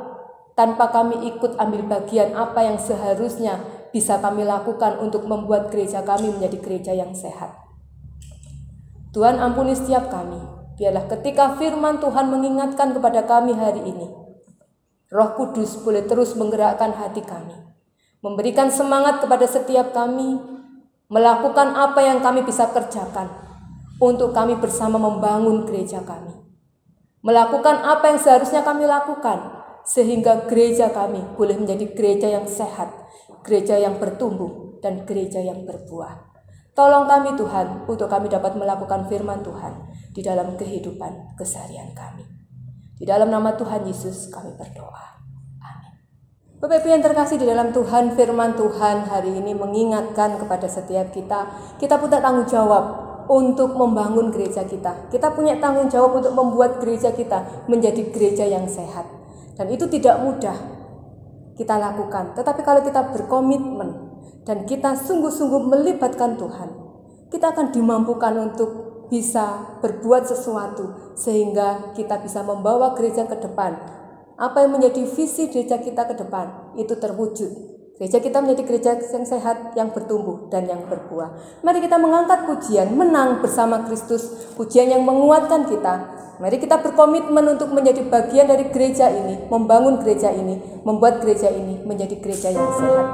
tanpa kami ikut ambil bagian apa yang seharusnya bisa kami lakukan untuk membuat gereja kami menjadi gereja yang sehat. Tuhan ampuni setiap kami. Biarlah ketika firman Tuhan mengingatkan kepada kami hari ini, Roh Kudus boleh terus menggerakkan hati kami, memberikan semangat kepada setiap kami, melakukan apa yang kami bisa kerjakan untuk kami bersama membangun gereja kami. Melakukan apa yang seharusnya kami lakukan, sehingga gereja kami boleh menjadi gereja yang sehat, gereja yang bertumbuh, dan gereja yang berbuah. Tolong kami Tuhan, untuk kami dapat melakukan firman Tuhan di dalam kehidupan keseharian kami. Di dalam nama Tuhan Yesus kami berdoa. Amin. Bapak Ibu yang terkasih di dalam Tuhan, firman Tuhan hari ini mengingatkan kepada setiap kita punya tanggung jawab untuk membangun gereja kita. Kita punya tanggung jawab untuk membuat gereja kita menjadi gereja yang sehat. Dan itu tidak mudah kita lakukan. Tetapi kalau kita berkomitmen dan kita sungguh-sungguh melibatkan Tuhan, kita akan dimampukan untuk bisa berbuat sesuatu sehingga kita bisa membawa gereja ke depan. Apa yang menjadi visi gereja kita ke depan itu terwujud. Gereja kita menjadi gereja yang sehat, yang bertumbuh, dan yang berbuah. Mari kita mengangkat pujian, menang bersama Kristus, pujian yang menguatkan kita. Mari kita berkomitmen untuk menjadi bagian dari gereja ini, membangun gereja ini, membuat gereja ini menjadi gereja yang sehat.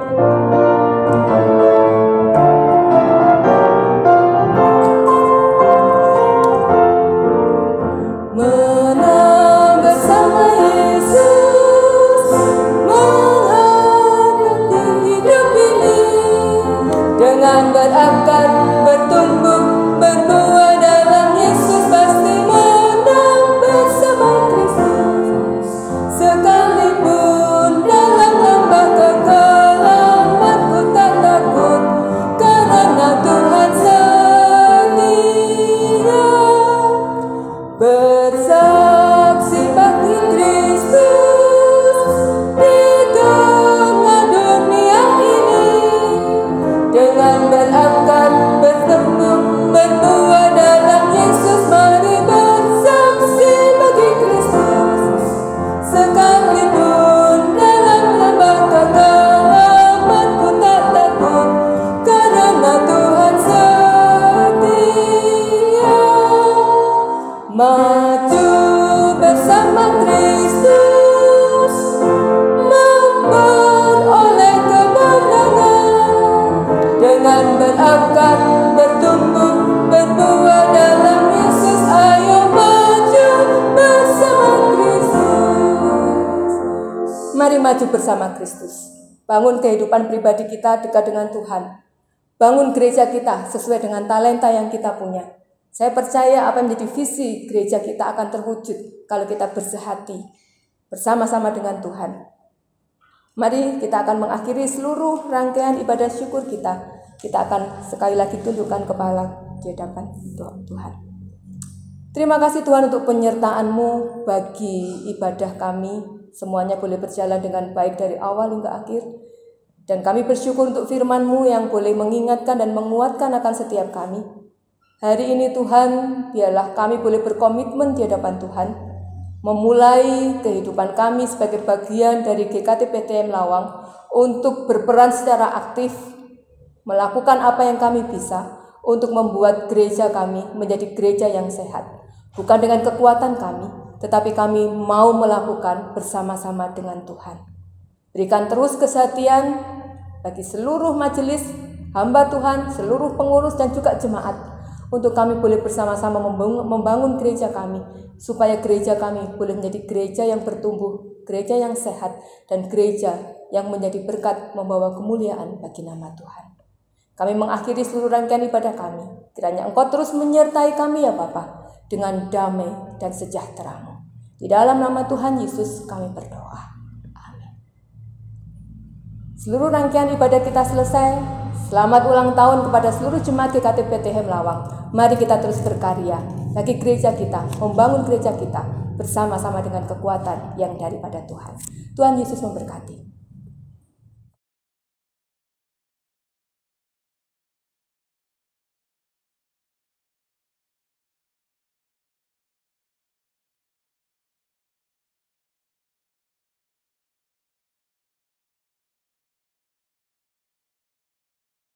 Berakar, bertumbuh, berbuah dalam Yesus, pasti menang bersama Kristus. Sekalipun dalam lembah kekelaman ku tak takut, karena Tuhan setia. Bersaksi bagi Kristus di tengah dunia ini, dengan berakar, bertumbuh, berbuah dalam Yesus. Mari bersaksi bagi Kristus. Sekalipun dalam lembah kekelaman ku tak takut, karena Tuhan setia. Maju bersama Kristus, memperoleh kemenangan. Dengan berakar, bertumbuh, berbuah dalam Yesus. Ayo maju bersama Kristus. Mari maju bersama Kristus. Bangun kehidupan pribadi kita dekat dengan Tuhan. Bangun gereja kita sesuai dengan talenta yang kita punya. Saya percaya apa yang menjadi visi gereja kita akan terwujud kalau kita bersehati bersama-sama dengan Tuhan. Mari kita akan mengakhiri seluruh rangkaian ibadah syukur kita. Kita akan sekali lagi tundukkan kepala di hadapan Tuhan. Terima kasih Tuhan untuk penyertaan-Mu bagi ibadah kami. Semuanya boleh berjalan dengan baik dari awal hingga akhir. Dan kami bersyukur untuk firman-Mu yang boleh mengingatkan dan menguatkan akan setiap kami. Hari ini Tuhan, biarlah kami boleh berkomitmen di hadapan Tuhan, memulai kehidupan kami sebagai bagian dari GKT Bethlehem Lawang untuk berperan secara aktif melakukan apa yang kami bisa untuk membuat gereja kami menjadi gereja yang sehat. Bukan dengan kekuatan kami, tetapi kami mau melakukan bersama-sama dengan Tuhan. Berikan terus kesehatan bagi seluruh majelis, hamba Tuhan, seluruh pengurus dan juga jemaat, untuk kami boleh bersama-sama membangun gereja kami, supaya gereja kami boleh menjadi gereja yang bertumbuh, gereja yang sehat, dan gereja yang menjadi berkat membawa kemuliaan bagi nama Tuhan. Kami mengakhiri seluruh rangkaian ibadah kami. Kiranya Engkau terus menyertai kami ya Bapa, dengan damai dan sejahtera-Mu. Di dalam nama Tuhan Yesus kami berdoa. Amin. Seluruh rangkaian ibadah kita selesai. Selamat ulang tahun kepada seluruh jemaat GKT Bethlehem Lawang. Mari kita terus berkarya bagi gereja kita, membangun gereja kita bersama-sama dengan kekuatan yang daripada Tuhan. Tuhan Yesus memberkati.